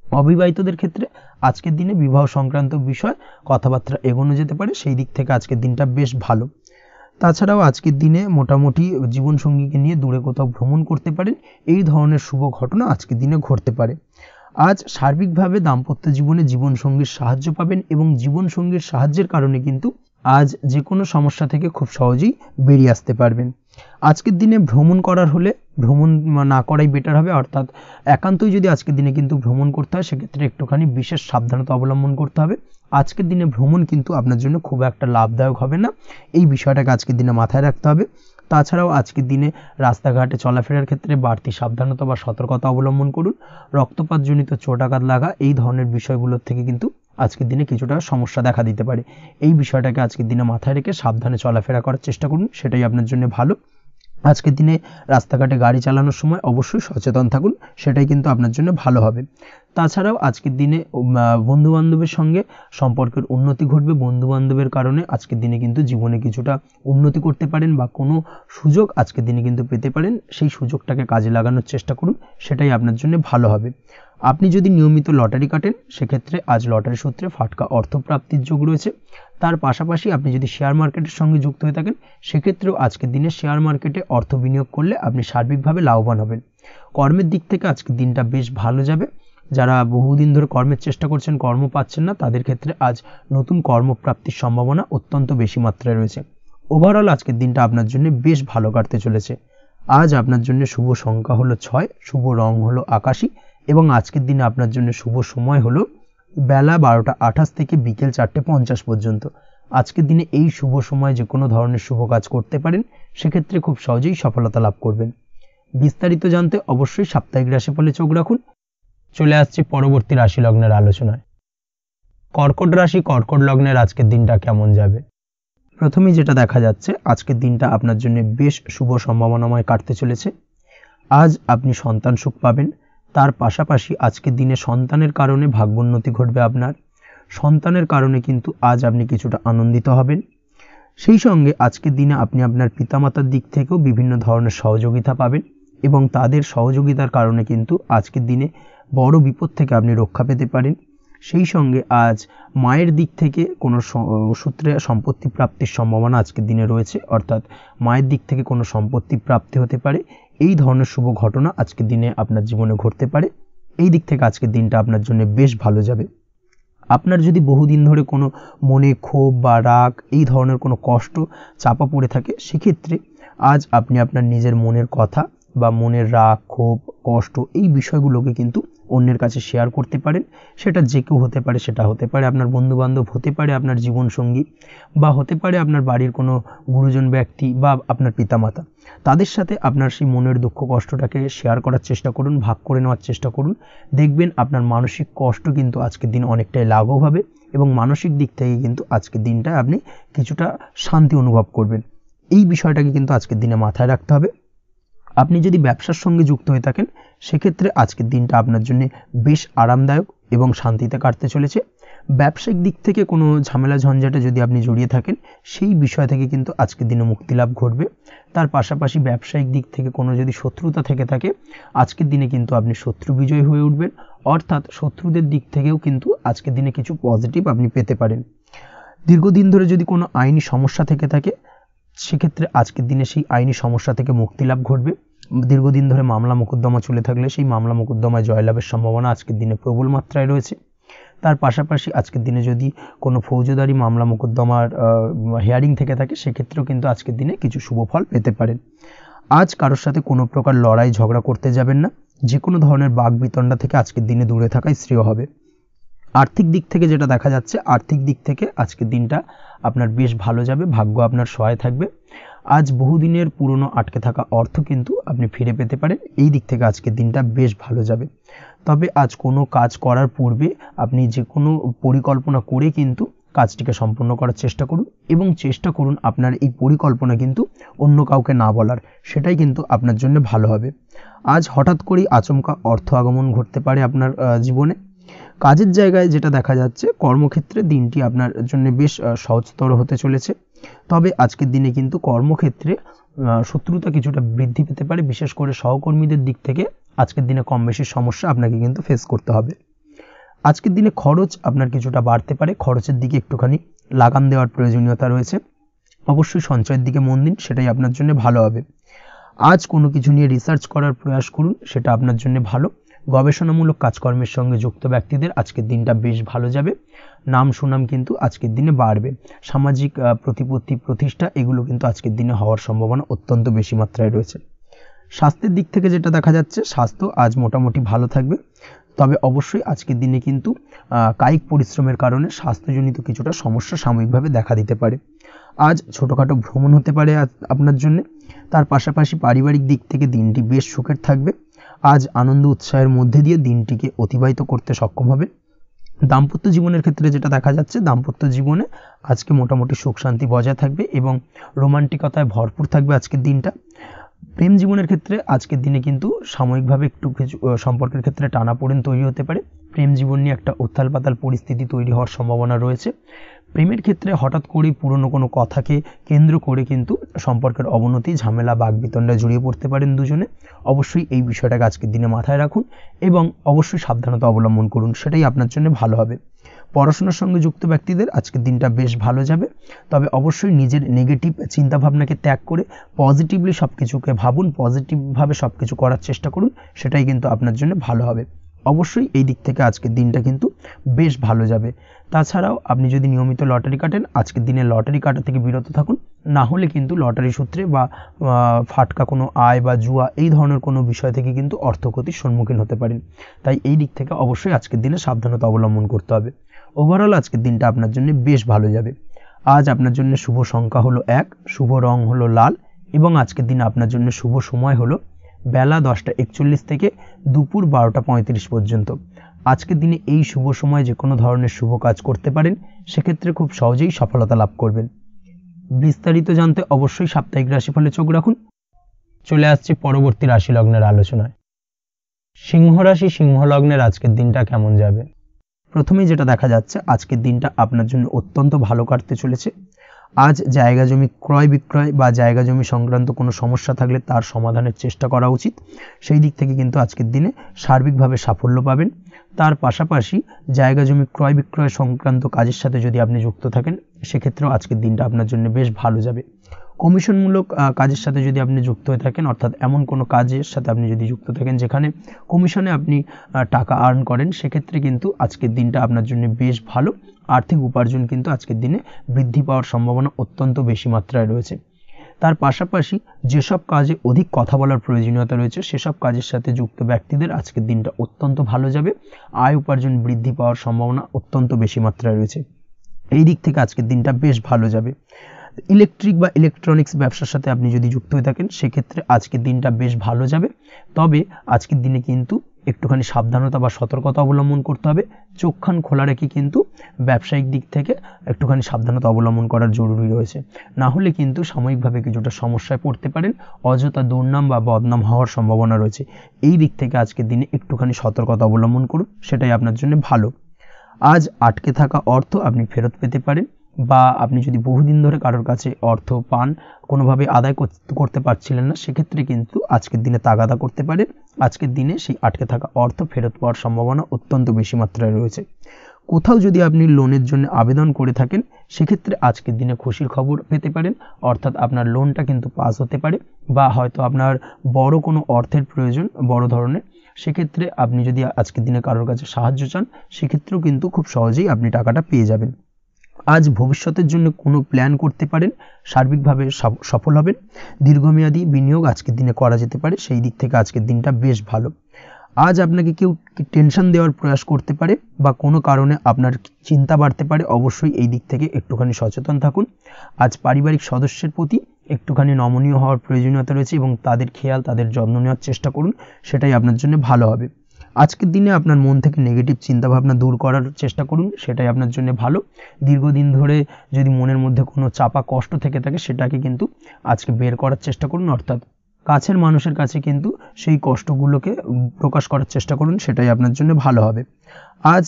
অবিবাহিতদের ক্ষেত্রে আজকের দিনে বিবাহ সংক্রান্ত বিষয় কথাবার্তা এগোনো যেতে পারে, সেই দিক থেকে আজকের দিনটা বেশ ভালো। তাছাড়াও আজকের দিনে মোটামুটি জীবনসঙ্গীকে নিয়ে দূরে কোথাও ভ্রমণ করতে পারেন, এই ধরনের শুভ ঘটনা আজকের দিনে ঘটতে পারে। আজ সার্বিকভাবে দাম্পত্য জীবনে জীবনসঙ্গীর সাহায্য পাবেন এবং জীবনসঙ্গীর সাহায্যের কারণে কিন্তু আজ যে কোনো সমস্যা থেকে খুব সহজেই বেরিয়ে আসতে পারবেন। আজকের দিনে ভ্রমণ করার হলে ভ্রমণ না করাই বেটার হবে, অর্থাৎ একান্তই যদি আজকের দিনে কিন্তু ভ্রমণ করতে হয় সেক্ষেত্রে একটুখানি বিশেষ সাবধানতা অবলম্বন করতে হবে। আজকের দিনে ভ্রমণ কিন্তু আপনার জন্য খুব একটা লাভদায়ক হবে না, এই বিষয়টাকে আজকের দিনে মাথায় রাখতে হবে। তাছাড়াও আজকের দিনে রাস্তাঘাটে চলাফেরার ক্ষেত্রে বাড়তি সাবধানতা বা সতর্কতা অবলম্বন করুন। রক্তপাতজনিত চোটাঘাত লাগা এই ধরনের বিষয়গুলোর থেকে কিন্তু আজকের দিনে কিছুটা সমস্যা দেখা দিতে পারে। এই বিষয়টাকে আজকের দিনে মাথায় রেখে সাবধানে চলাফেরা করার চেষ্টা করুন, সেটাই আপনার জন্য ভালো। আজকের দিনে রাস্তাঘাটে গাড়ি চালানোর সময় অবশ্যই সচেতন থাকুন, সেটাই কিন্তু আপনার জন্য ভালো হবে। তাছাড়াও আজকের দিনে বন্ধুবান্ধবের সঙ্গে সম্পর্কের উন্নতি ঘটবে। বন্ধুবান্ধবের কারণে আজকের দিনে কিন্তু জীবনে কিছুটা উন্নতি করতে পারেন বা কোনো সুযোগ আজকের দিনে কিন্তু পেতে পারেন, সেই সুযোগটাকে কাজে লাগানোর চেষ্টা করুন, সেটাই আপনার জন্য ভালো হবে। আপনি যদি নিয়মিত লটারি কাটেন সেক্ষেত্রে আজ লটারি সূত্রে ফাটকা অর্থপ্রাপ্তির যোগ রয়েছে। তার পাশাপাশি আপনি যদি শেয়ার মার্কেটের সঙ্গে যুক্ত হয়ে থাকেন সেক্ষেত্রেও আজকের দিনে শেয়ার মার্কেটে অর্থ বিনিয়োগ করলে আপনি সার্বিকভাবে লাভবান হবেন। কর্মের দিক থেকে আজকের দিনটা বেশ ভালো যাবে। যারা বহুদিন ধরে কর্মের চেষ্টা করছেন, কর্ম পাচ্ছেন না, তাদের ক্ষেত্রে আজ নতুন কর্মপ্রাপ্তির সম্ভাবনা অত্যন্ত বেশি মাত্রায় রয়েছে। ওভারঅল আজকের দিনটা আপনার জন্য বেশ ভালো কাটতে চলেছে। আজ আপনার জন্য শুভ সংখ্যা হলো 6, শুভ রং হলো আকাশী এবং আজকের দিনে আপনার জন্য শুভ সময় হলো বেলা 12টা 28 থেকে বিকেল 4টে 50 পর্যন্ত। আজকের দিনে এই শুভ সময় যে কোনো ধরনের শুভ কাজ করতে পারেন, সেক্ষেত্রে খুব সহজেই সফলতা লাভ করবেন। বিস্তারিত জানতে অবশ্যই সাপ্তাহিক রাশিফলে চোখ রাখুন। চলে আসছে পরবর্তী রাশি লগ্নের আলোচনায়। কর্কট রাশি, কর্কট লগ্নের আজকের দিনটা কেমন যাবে? প্রথমেই যেটা দেখা যাচ্ছে, আজকের দিনটা আপনার জন্য বেশ শুভ সম্ভাবনাময় কাটতে চলেছে। আজ আপনি সন্তান সুখ পাবেন। তার পাশাপাশি আজকের দিনে সন্তানের কারণে ভাগ্যোন্নতি ঘটবে আপনার। সন্তানের কারণে কিন্তু আজ আপনি কিছুটা আনন্দিত হবেন। সেই সঙ্গে আজকের দিনে আপনি আপনার পিতামাতার দিক থেকেও বিভিন্ন ধরনের সহযোগিতা পাবেন এবং তাদের সহযোগিতার কারণে কিন্তু আজকের দিনে বড় বিপদ থেকে আপনি রক্ষা পেতে পারেন। সেই সঙ্গে আজ মায়ের দিক থেকে কোনো সূত্রে সম্পত্তি প্রাপ্তির সম্ভাবনা আজকের দিনে রয়েছে, অর্থাৎ মায়ের দিক থেকে কোনো সম্পত্তি প্রাপ্তি হতে পারে। এই ধরনের শুভ ঘটনা আজকের দিনে আপনার জীবনে ঘটতে পারে। এই দিক থেকে আজকের দিনটা আপনার জন্য বেশ ভালো যাবে। আপনার যদি বহুদিন ধরে কোনো মনে ক্ষোভ বা রাগ এই ধরনের কোনো কষ্ট চাপা পড়ে থাকে, সেক্ষেত্রে আজ আপনি আপনার নিজের মনের কথা বা মনের রাগ, ক্ষোভ, কষ্ট এই বিষয়গুলোকে কিন্তু অন্যের কাছে শেয়ার করতে পারেন। সেটা যে কেউ হতে পারে, সেটা হতে পারে আপনার বন্ধুবান্ধব, হতে পারে আপনার জীবনসঙ্গী, বা হতে পারে আপনার বাড়ির কোনো গুরুজন ব্যক্তি বা আপনার পিতামাতা। তাদের সাথে আপনার সেই মনের দুঃখ কষ্টটাকে শেয়ার করার চেষ্টা করুন, ভাগ করে নেওয়ার চেষ্টা করুন। দেখবেন আপনার মানসিক কষ্ট কিন্তু আজকের দিন অনেকটাই লাঘব হবে এবং মানসিক দিক থেকে কিন্তু আজকের দিনটায় আপনি কিছুটা শান্তি অনুভব করবেন। এই বিষয়টাকে কিন্তু আজকের দিনে মাথায় রাখতে হবে। আপনি যদি ব্যবসার সঙ্গে যুক্ত হয়ে থাকেন, সেক্ষেত্রে আজকের দিনটা আপনার জন্য বেশ আরামদায়ক এবং শান্তিতে কাটতে চলেছে। ব্যবসায়িক দিক থেকে কোনো ঝামেলা ঝঞ্ঝাটে যদি আপনি জড়িয়ে থাকেন, সেই বিষয় থেকে কিন্তু আজকের দিনে মুক্তিলাভ ঘটবে। তার পাশাপাশি ব্যবসায়িক দিক থেকে কোনো যদি শত্রুতা থেকে থাকে, আজকের দিনে কিন্তু আপনি শত্রু বিজয়ী হয়ে উঠবেন, অর্থাৎ শত্রুদের দিক থেকেও কিন্তু আজকের দিনে কিছু পজিটিভ আপনি পেতে পারেন। দীর্ঘদিন ধরে যদি কোনো আইনি সমস্যা থেকে থাকে, সেক্ষেত্রে আজকের দিনে সেই আইনি সমস্যা থেকে মুক্তিলাভ ঘটবে। দীর্ঘদিন ধরে মামলা মোকদ্দমা চলে থাকলে সেই মামলা মোকদ্দমায় জয়লাভের সম্ভাবনা আজকের দিনে প্রবল মাত্রায় রয়েছে। তার পাশাপাশি আজকের দিনে যদি কোনো ফৌজদারি মামলা মোকদ্দমার হিয়ারিং থেকে থাকে, সেক্ষেত্রেও কিন্তু আজকের দিনে কিছু শুভ ফল পেতে পারেন। আজ কারোর সাথে কোনো প্রকার লড়াই ঝগড়া করতে যাবেন না। যে কোনো ধরনের বাকবিতণ্ডা থেকে আজকের দিনে দূরে থাকাই শ্রেয় হবে। আর্থিক দিক থেকে যেটা দেখা যাচ্ছে, আর্থিক দিক থেকে আজকের দিনটা আপনার বেশ ভালো যাবে, ভাগ্য আপনার সহায় থাকবে। আজ বহুদিনের পুরনো আটকে থাকা অর্থ কিন্তু আপনি ফিরে পেতে পারেন। এই দিক থেকে আজকের দিনটা বেশ ভালো যাবে। তবে আজ কোনো কাজ করার পূর্বে আপনি যে কোনো পরিকল্পনা করে কিন্তু কাজটিকে সম্পন্ন করার চেষ্টা করুন এবং চেষ্টা করুন আপনার এই পরিকল্পনা কিন্তু অন্য কাউকে না বলার, সেটাই কিন্তু আপনার জন্য ভালো হবে। আজ হঠাৎ করেই আচমকা অর্থ আগমন ঘটতে পারে আপনার জীবনে। কাজের জায়গায় যেটা দেখা যাচ্ছে, কর্মক্ষেত্রে দিনটি আপনার জন্য বেশ সহজতর হতে চলেছে। তবে আজকের দিনে কিন্তু কর্মক্ষেত্রে শত্রুতা কিছুটা বৃদ্ধি পেতে পারে, বিশেষ করে সহকর্মীদের দিক থেকে আজকের দিনে কম বেশি সমস্যা আপনাকে কিন্তু ফেস করতে হবে। আজকের দিনে খরচ আপনার কিছুটা বাড়তে পারে, খরচের দিকে একটুখানি লাগাম দেওয়ার প্রয়োজনীয়তা রয়েছে। অবশ্যই সঞ্চয়ের দিকে মন দিন, সেটাই আপনার জন্য ভালো হবে। আজ কোনো কিছু নিয়ে রিসার্চ করার প্রয়াস করুন, সেটা আপনার জন্য ভালো। গবেষণামূলক কাজকর্মের সঙ্গে যুক্ত ব্যক্তিদের আজকের দিনটা বেশ ভালো যাবে। নাম সুনাম কিন্তু আজকের দিনে বাড়বে। সামাজিক প্রতিপত্তি প্রতিষ্ঠা এগুলো কিন্তু আজকের দিনে হওয়ার সম্ভাবনা অত্যন্ত বেশি মাত্রায় রয়েছে। স্বাস্থ্যের দিক থেকে যেটা দেখা যাচ্ছে, স্বাস্থ্য আজ মোটামুটি ভালো থাকবে। তবে অবশ্যই আজকের দিনে কিন্তু কায়িক পরিশ্রমের কারণে স্বাস্থ্যজনিত কিছুটা সমস্যা সাময়িকভাবে দেখা দিতে পারে। আজ ছোটোখাটো ভ্রমণ হতে পারে আপনার জন্য। তার পাশাপাশি পারিবারিক দিক থেকে দিনটি বেশ সুখের থাকবে। আজ আনন্দ উৎসাহের মধ্যে দিয়ে দিনটিকে অতিবাহিত করতে সক্ষম হবে। দাম্পত্য জীবনের ক্ষেত্রে যেটা দেখা যাচ্ছে, দাম্পত্য জীবনে আজকে মোটামুটি সুখ শান্তি বজায় থাকবে এবং রোমান্টিকতায় ভরপুর থাকবে আজকের দিনটা। প্রেম জীবনের ক্ষেত্রে আজকের দিনে কিন্তু সাময়িকভাবে একটু কিছু সম্পর্কের ক্ষেত্রে টানাপোড়েন তৈরি হতে পারে। প্রেম জীবন নিয়ে একটা উত্থাল পাতাল পরিস্থিতি তৈরি হওয়ার সম্ভাবনা রয়েছে। প্রেমের ক্ষেত্রে হঠাৎ করেই পুরনো কোনো কথাকে কেন্দ্র করে কিন্তু সম্পর্কের অবনতি, ঝামেলা, বাকবিতণ্ডায় জড়িয়ে পড়তে পারেন দুজনে। অবশ্যই এই বিষয়টাকে আজকের দিনে মাথায় রাখুন এবং অবশ্যই সাবধানতা অবলম্বন করুন, সেটাই আপনার জন্য ভালো হবে। পড়াশোনার সঙ্গে যুক্ত ব্যক্তিদের আজকের দিনটা বেশ ভালো যাবে। তবে অবশ্যই নিজের নেগেটিভ চিন্তাভাবনাকে ত্যাগ করে পজিটিভলি সব কিছুকে ভাবুন, পজিটিভভাবে সব কিছু করার চেষ্টা করুন, সেটাই কিন্তু আপনার জন্য ভালো হবে। অবশ্যই এই দিক থেকে আজকের দিনটা কিন্তু বেশ ভালো যাবে। তাছাড়াও আপনি যদি নিয়মিত লটারি কাটেন, আজকের দিনে লটারি কাটা থেকে বিরত থাকুন। না হলে কিন্তু লটারি সূত্রে বা ফাটকা কোনো আয় বা জুয়া এই ধরনের কোনো বিষয় থেকে কিন্তু অর্থক্ষতির সম্মুখীন হতে পারেন। তাই এই দিক থেকে অবশ্যই আজকের দিনে সাবধানতা অবলম্বন করতে হবে। ওভারঅল আজকের দিনটা আপনার জন্য বেশ ভালো যাবে। আজ আপনার জন্য শুভ সংখ্যা হলো 1, শুভ রং হলো লাল এবং আজকের দিনে আপনার জন্য শুভ সময় হলো বেলা 10:41 থেকে দুপুর 12:35 পর্যন্ত। আজকের দিনে এই শুভ সময় যে কোনো ধরনের শুভ কাজ করতে পারেন, সেক্ষেত্রে খুব সহজেই সফলতা লাভ করবেন। বিস্তারিত জানতে অবশ্যই সাপ্তাহিক রাশিফলে চোখ রাখুন। চলে আসছে পরবর্তী রাশি লগ্নের আলোচনায়। সিংহ রাশি, সিংহ লগ্নের আজকের দিনটা কেমন যাবে? প্রথমেই যেটা দেখা যাচ্ছে, আজকের দিনটা আপনার জন্য অত্যন্ত ভালো কাটতে চলেছে। আজ জায়গা জমি ক্রয় বিক্রয় বা জায়গা জমি সংক্রান্ত কোনো সমস্যা থাকলে তার সমাধানের চেষ্টা করা উচিত। সেই দিক থেকে কিন্তু আজকের দিনে সার্বিকভাবে সাফল্য পাবেন। তার পাশাপাশি জায়গা জমি ক্রয় বিক্রয় সংক্রান্ত কাজের সাথে যদি আপনি যুক্ত থাকেন, সেক্ষেত্রেও আজকের দিনটা আপনার জন্য বেশ ভালো যাবে। কমিশনমূলক কাজের সাথে যদি আপনি যুক্ত হয়ে থাকেন, অর্থাৎ এমন কোনো কাজের সাথে আপনি যদি যুক্ত থাকেন যেখানে কমিশনে আপনি টাকা আর্ন করেন, সেক্ষেত্রে কিন্তু আজকের দিনটা আপনার জন্য বেশ ভালো। আর্থিক উপার্জন কিন্তু আজকের দিনে বৃদ্ধি পাওয়ার সম্ভাবনা অত্যন্ত বেশি মাত্রায় রয়েছে। তার পাশাপাশি যেসব কাজে অধিক কথা বলার প্রয়োজনীয়তা রয়েছে সেসব কাজের সাথে যুক্ত ব্যক্তিদের আজকের দিনটা অত্যন্ত ভালো যাবে। আয় উপার্জন বৃদ্ধি পাওয়ার সম্ভাবনা অত্যন্ত বেশি মাত্রায় রয়েছে। এই দিক থেকে আজকের দিনটা বেশ ভালো যাবে। ইলেকট্রিক বা ইলেকট্রনিক্স ব্যবসার সাথে আপনি যদি যুক্ত হয়ে থাকেন সেক্ষেত্রে আজকের দিনটা বেশ ভালো যাবে। তবে আজকের দিনে কিন্তু একটুখানি সাবধানতা বা সতর্কতা অবলম্বন করতে হবে। চোখ কান খোলা রেখে কিন্তু ব্যবসায়িক দিক থেকে একটুখানি সাবধানতা অবলম্বন করার জরুরি রয়েছে। না হলে কিন্তু সাময়িকভাবে কিছুটা সমস্যায় পড়তে পারেন, অযথা দুর্নাম বা বদনাম হওয়ার সম্ভাবনা রয়েছে। এই দিক থেকে আজকের দিনে একটুখানি সতর্কতা অবলম্বন করুন, সেটাই আপনার জন্য ভালো। আজ আটকে থাকা অর্থ আপনি ফেরত পেতে পারেন, বা আপনি যদি বহুদিন ধরে কারোর কাছে অর্থ পান, কোনোভাবে আদায় করতে পারছিলেন না, সেক্ষেত্রে কিন্তু আজকের দিনে তাগাদা করতে পারেন। আজকের দিনে সেই আটকে থাকা অর্থ ফেরত পাওয়ার সম্ভাবনা অত্যন্ত বেশি মাত্রায় রয়েছে। কোথাও যদি আপনি লোনের জন্য আবেদন করে থাকেন সেক্ষেত্রে আজকের দিনে খুশির খবর পেতে পারেন, অর্থাৎ আপনার লোনটা কিন্তু পাস হতে পারে, বা হয়তো আপনার বড় কোনো অর্থের প্রয়োজন বড় ধরনের, সেক্ষেত্রে আপনি যদি আজকের দিনে কারোর কাছে সাহায্য চান সেক্ষেত্রেও কিন্তু খুব সহজেই আপনি টাকাটা পেয়ে যাবেন। আজ ভবিষ্যতের জন্য কোনো প্ল্যান করতে পারেন, সার্বিকভাবে সফল হবেন। দীর্ঘমেয়াদী বিনিয়োগ আজকের দিনে করা যেতে পারে, সেই দিক থেকে আজকের দিনটা বেশ ভালো। আজ আপনাকে কেউ টেনশন দেওয়ার প্রয়াস করতে পারে বা কোনো কারণে আপনার চিন্তা বাড়তে পারে, অবশ্যই এই দিক থেকে একটুখানি সচেতন থাকুন। আজ পারিবারিক সদস্যের প্রতি একটুখানি নমনীয় হওয়ার প্রয়োজনীয়তা রয়েছে এবং তাদের খেয়াল তাদের যত্ন নেওয়ার চেষ্টা করুন, সেটাই আপনার জন্য ভালো হবে। আজকের দিনে আপনার মন থেকে নেগেটিভ চিন্তাভাবনা দূর করার চেষ্টা করুন, সেটাই আপনার জন্য ভালো। দীর্ঘদিন ধরে যদি মনের মধ্যে কোনো চাপা কষ্ট থেকে থাকে সেটাকে কিন্তু আজকে বের করার চেষ্টা করুন, অর্থাৎ কাছের মানুষের কাছে কিন্তু সেই কষ্টগুলোকে প্রকাশ করার চেষ্টা করুন, সেটাই আপনার জন্য ভালো হবে। আজ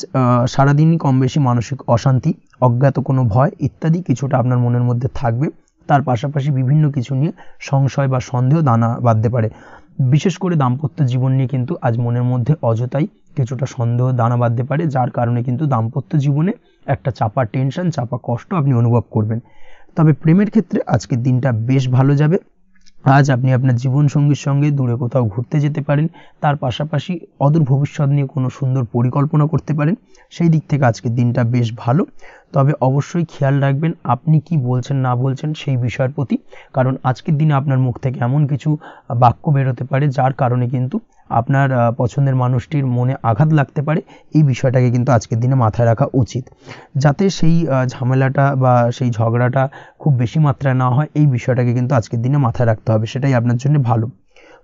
সারাদিনই কম বেশি মানসিক অশান্তি, অজ্ঞাত কোনো ভয় ইত্যাদি কিছুটা আপনার মনের মধ্যে থাকবে। তার পাশাপাশি বিভিন্ন কিছু নিয়ে সংশয় বা সন্দেহ দানা বাঁধতে পারে। বিশেষ করে দাম্পত্য জীবন নিয়ে কিন্তু আজ মনের মধ্যে অযথাই কিছুটা সন্দেহ দানা বাঁধতে পারে, যার কারণে কিন্তু দাম্পত্য জীবনে একটা চাপা টেনশন চাপা কষ্ট আপনি অনুভব করবেন। তবে প্রেমের ক্ষেত্রে আজকের দিনটা বেশ ভালো যাবে। আজ আপনি আপনার জীবনসঙ্গীর সঙ্গে দূরে কোথাও ঘুরতে যেতে পারেন, তার পাশাপাশি অদূর ভবিষ্যৎ নিয়ে কোনো সুন্দর পরিকল্পনা করতে পারেন, সেই দিক থেকে আজকের দিনটা বেশ ভালো। তবে অবশ্যই খেয়াল রাখবেন আপনি কি বলছেন না বলছেন সেই বিষয়ের প্রতি, কারণ আজকের দিনে আপনার মুখ থেকে এমন কিছু বাক্য বেরোতে পারে যার কারণে কিন্তু আপনার পছন্দের মানুষটির মনে আঘাত লাগতে পারে। এই বিষয়টাকে কিন্তু আজকের দিনে মাথায় রাখা উচিত, যাতে সেই ঝামেলাটা বা সেই ঝগড়াটা খুব বেশি মাত্রায় না হয়। এই বিষয়টাকে কিন্তু আজকের দিনে মাথায় রাখতে হবে, সেটাই আপনার জন্য ভালো।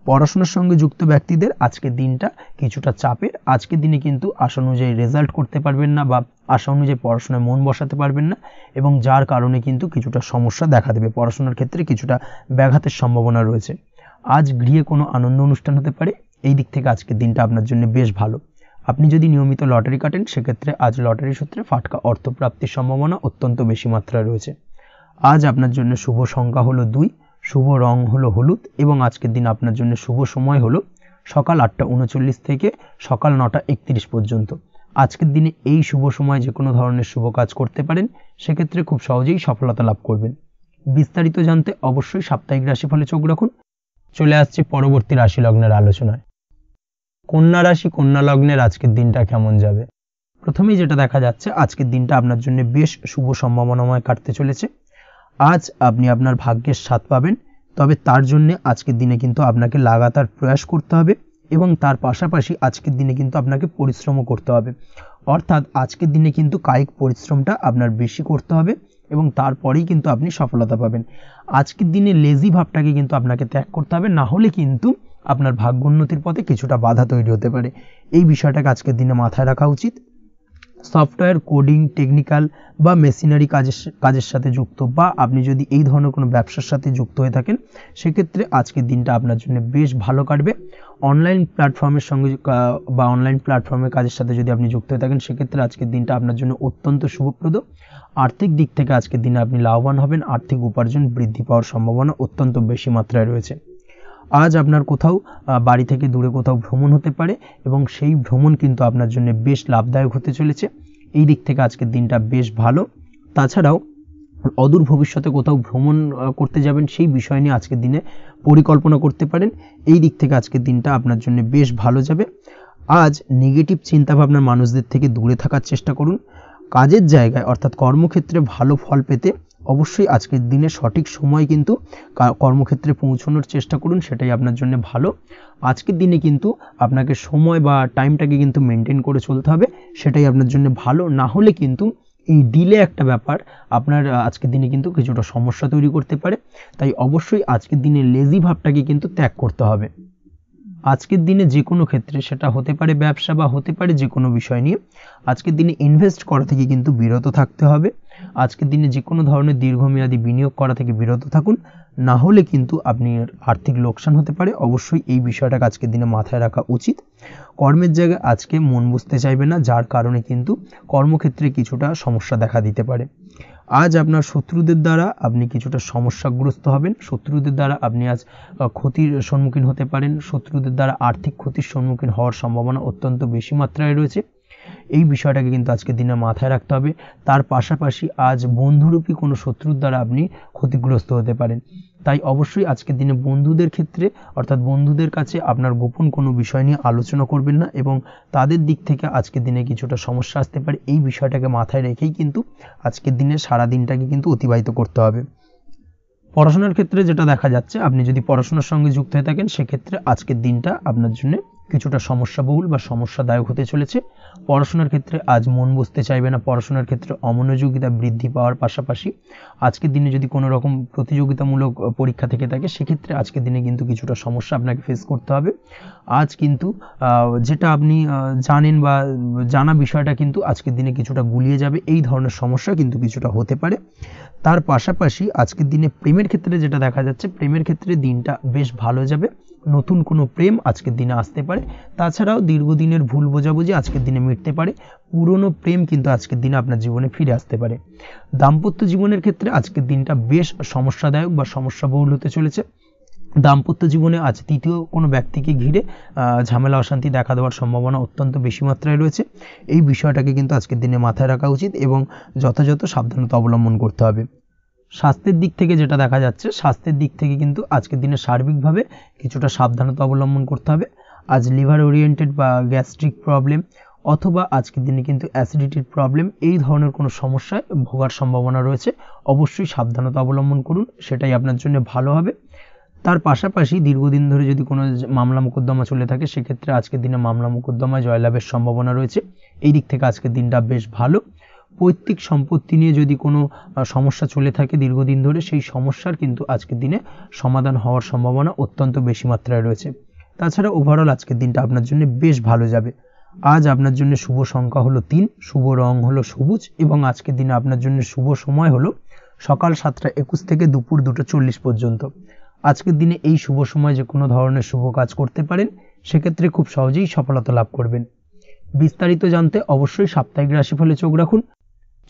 পড়াশোনার সঙ্গে যুক্ত ব্যক্তিদের আজকের দিনটা কিছুটা চাপের। আজকের দিনে কিন্তু আশা অনুযায়ী রেজাল্ট করতে পারবেন না বা আশা অনুযায়ী পড়াশোনায় মন বসাতে পারবেন না, এবং যার কারণে কিন্তু কিছুটা সমস্যা দেখা দেবে, পড়াশোনার ক্ষেত্রে কিছুটা ব্যাঘাতের সম্ভাবনা রয়েছে। আজ গৃহে কোনো আনন্দ অনুষ্ঠান হতে পারে, এই দিক থেকে আজকের দিনটা আপনার জন্য বেশ ভালো। আপনি যদি নিয়মিত লটারি কাটেন সেক্ষেত্রে আজ লটারি সূত্রে ফাটকা অর্থপ্রাপ্তির সম্ভাবনা অত্যন্ত বেশি মাত্রায় রয়েছে। আজ আপনার জন্য শুভ সংখ্যা হলো 2, শুভ রং হলো হলুদ, এবং আজকের দিন আপনার জন্য শুভ সময় হলো সকাল 8:39 থেকে সকাল 9:31 পর্যন্ত। আজকের দিনে এই শুভ সময় যে কোনো ধরনের শুভ কাজ করতে পারেন, সেক্ষেত্রে খুব সহজেই সফলতা লাভ করবেন। বিস্তারিত জানতে অবশ্যই সাপ্তাহিক রাশিফলে চোখ রাখুন। চলে আসছে পরবর্তী রাশি লগ্নের আলোচনায়। কন্যা রাশি কন্যা লগ্নের আজকের দিনটা কেমন যাবে? প্রথমেই যেটা দেখা যাচ্ছে আজকের দিনটা আপনার জন্য বেশ শুভ সম্ভাবনাময় কাটতে চলেছে। আজ আপনি আপনার ভাগ্যের স্বাদ পাবেন, তবে তার জন্য আজকের দিনে কিন্তু আপনাকে লাগাতার প্রয়াস করতে হবে, এবং তার পাশাপাশি আজকের দিনে কিন্তু আপনাকে পরিশ্রমও করতে হবে। অর্থাৎ আজকের দিনে কিন্তু কায়িক পরিশ্রমটা আপনার বেশি করতে হবে, এবং তারপরেই কিন্তু আপনি সফলতা পাবেন। আজকের দিনে লেজি ভাবটাকে কিন্তু আপনাকে ত্যাগ করতে হবে, না হলে কিন্তু আপনার ভাগ্যোন্নতির পথে কিছুটা বাধা তৈরি হতে পারে। এই বিষয়টাকে আজকের দিনে মাথায় রাখা উচিত। সফটওয়্যার কোডিং, টেকনিক্যাল বা মেশিনারি কাজের সাথে যুক্ত, বা আপনি যদি এই ধরনের কোনো ব্যবসার সাথে যুক্ত হয়ে থাকেন সেক্ষেত্রে আজকের দিনটা আপনার জন্য বেশ ভালো কাটবে। অনলাইন প্ল্যাটফর্মের সঙ্গে বা অনলাইন প্ল্যাটফর্মের কাজের সাথে যদি আপনি যুক্ত হয়ে থাকেন সেক্ষেত্রে আজকের দিনটা আপনার জন্য অত্যন্ত শুভপ্রদ। আর্থিক দিক থেকে আজকের দিনে আপনি লাভবান হবেন, আর্থিক উপার্জন বৃদ্ধি পাওয়ার সম্ভাবনা অত্যন্ত বেশি মাত্রায় রয়েছে। আজ আপনার কোথাও বাড়ি থেকে দূরে কোথাও ভ্রমণ হতে পারে, এবং সেই ভ্রমণ কিন্তু আপনার জন্য বেশ লাভদায়ক হতে চলেছে। এই দিক থেকে আজকের দিনটা বেশ ভালো। তাছাড়াও অদূর ভবিষ্যতে কোথাও ভ্রমণ করতে যাবেন সেই বিষয় নিয়ে আজকের দিনে পরিকল্পনা করতে পারেন। এই দিক থেকে আজকের দিনটা আপনার জন্য বেশ ভালো যাবে। আজ নেগেটিভ চিন্তাভাবনার মানুষদের থেকে দূরে থাকার চেষ্টা করুন। কাজের জায়গায় অর্থাৎ কর্মক্ষেত্রে ভালো ফল পেতে অবশ্যই আজকের দিনে সঠিক সময় কিন্তু কর্মক্ষেত্রে পৌঁছানোর চেষ্টা করুন, সেটাই আপনার জন্য ভালো। আজকের দিনে কিন্তু আপনাকে সময় বা টাইমটাকে কিন্তু মেনটেন করে চলতে হবে, সেটাই আপনার জন্য ভালো। না হলে কিন্তু এই ডিলে একটা ব্যাপার আপনার আজকের দিনে কিন্তু কিছুটা সমস্যা তৈরি করতে পারে। তাই অবশ্যই আজকের দিনে লেজি ভাবটাকে কিন্তু ত্যাগ করতে হবে। আজকের দিনে যে কোনো ক্ষেত্রে, সেটা হতে পারে ব্যবসা বা হতে পারে যে কোনো বিষয় নিয়ে, আজকের দিনে ইনভেস্ট করা থেকে কিন্তু বিরত থাকতে হবে। আজকের দিনে যে কোনো ধরনের দীর্ঘমেয়াদী বিনিয়োগ করা থেকে বিরত থাকুন, না হলে কিন্তু আপনি আর্থিক লোকসান হতে পারে। অবশ্যই এই বিষয়টাকে আজকের দিনে মাথায় রাখা উচিত। কর্মের জায়গায় আজকে মন বসতে চাইবে না, যার কারণে কিন্তু কর্মক্ষেত্রে কিছুটা সমস্যা দেখা দিতে পারে। আজ আপনার শত্রুদের দ্বারা আপনি কিছুটা সমস্যাগ্রস্ত হবেন। শত্রুদের দ্বারা আপনি আজ ক্ষতির সম্মুখীন হতে পারেন। শত্রুদের দ্বারা আর্থিক ক্ষতির সম্মুখীন হওয়ার সম্ভাবনা অত্যন্ত বেশি মাত্রায় রয়েছে। এই বিষয়টাকে কিন্তু আজকের দিনে মাথায় রাখতে হবে। তার পাশাপাশি আজ বন্ধুরূপী কোনো শত্রুর দ্বারা আপনি ক্ষতিগ্রস্ত হতে পারেন। তাই অবশ্যই আজকের দিনে বন্ধুদের ক্ষেত্রে অর্থাৎ বন্ধুদের কাছে আপনার গোপন কোনো বিষয় নিয়ে আলোচনা করবেন না, এবং তাদের দিক থেকে আজকের দিনে কিছুটা সমস্যা আসতে পারে। এই বিষয়টাকে মাথায় রেখেই কিন্তু আজকের দিনে সারা দিনটাকে কিন্তু অতিবাহিত করতে হবে। পড়াশোনার ক্ষেত্রে যেটা দেখা যাচ্ছে, আপনি যদি পড়াশোনার সঙ্গে যুক্ত হয়ে থাকেন, সেক্ষেত্রে আজকের দিনটা আপনার জন্য কিছুটা সমস্যাবহুল বা সমস্যাদায়ক হতে চলেছে। পড়াশোনার ক্ষেত্রে আজ মন বসতে চাইবে না। পড়াশোনার ক্ষেত্রে অমনোযোগিতা বৃদ্ধি পাওয়ার পাশাপাশি আজকের দিনে যদি কোনো রকম প্রতিযোগিতামূলক পরীক্ষা থেকে থাকে, সেক্ষেত্রে আজকের দিনে কিন্তু কিছুটা সমস্যা আপনাকে ফেস করতে হবে। আজ কিন্তু যেটা আপনি জানেন বা জানা বিষয়টা কিন্তু আজকের দিনে কিছুটা গুলিয়ে যাবে। এই ধরনের সমস্যা কিন্তু কিছুটা হতে পারে। তার পাশাপাশি আজকের দিনে প্রেমের ক্ষেত্রে যেটা দেখা যাচ্ছে, প্রেমের ক্ষেত্রে দিনটা বেশ ভালো যাবে। নতুন কোনো প্রেম আজকের দিনে আসতে পারে। তাছাড়াও দীর্ঘদিনের ভুল বোঝাবুঝি আজকের দিনে মিটতে পারে। পুরনো প্রেম কিন্তু আজকের দিনে আপনার জীবনে ফিরে আসতে পারে। দাম্পত্য জীবনের ক্ষেত্রে আজকের দিনটা বেশ সমস্যাদায়ক বা সমস্যাবহুল হতে চলেছে। দাম্পত্য জীবনে আজ তৃতীয় কোনো ব্যক্তিকে ঘিরে ঝামেলা অশান্তি দেখা দেওয়ার সম্ভাবনা অত্যন্ত বেশি মাত্রায় রয়েছে। এই বিষয়টাকে কিন্তু আজকের দিনে মাথায় রাখা উচিত এবং যথাযথ সাবধানতা অবলম্বন করতে হবে। স্বাস্থ্যের দিক থেকে যেটা দেখা যাচ্ছে, স্বাস্থ্যের দিক থেকে কিন্তু আজকের দিনে সার্বিকভাবে কিছুটা সাবধানতা অবলম্বন করতে হবে। আজ লিভার ওরিয়েন্টেড বা গ্যাস্ট্রিক প্রবলেম অথবা আজকের দিনে কিন্তু অ্যাসিডিটির প্রবলেম, এই ধরনের কোনো সমস্যায় ভোগার সম্ভাবনা রয়েছে। অবশ্যই সাবধানতা অবলম্বন করুন, সেটাই আপনার জন্য ভালো হবে। তার পাশাপাশি দীর্ঘদিন ধরে যদি কোনো মামলা মোকদ্দমা চলে থাকে, সেক্ষেত্রে আজকের দিনে মামলা মোকদ্দমায় জয়লাভের সম্ভাবনা রয়েছে। এই দিক থেকে আজকের দিনটা বেশ ভালো। পৈতৃক সম্পত্তি নিয়ে যদি কোনো সমস্যা চলে থাকে দীর্ঘদিন ধরে, সেই সমস্যার কিন্তু আজকের দিনে সমাধান হওয়ার সম্ভাবনা অত্যন্ত বেশি মাত্রায় রয়েছে। তাছাড়া ওভারঅল আজকের দিনটা আপনার জন্য বেশ ভালো যাবে। আজ আপনার জন্য শুভ সংখ্যা হলো 3, শুভ রং হলো সবুজ, এবং আজকের দিনে আপনার জন্য শুভ সময় হলো সকাল 7:21 থেকে দুপুর 2:40 পর্যন্ত। আজকের দিনে এই শুভ সময় যে কোনো ধরনের শুভ কাজ করতে পারেন, সেক্ষেত্রে খুব সহজেই সফলতা লাভ করবেন। বিস্তারিত জানতে অবশ্যই সাপ্তাহিক রাশিফলে চোখ রাখুন।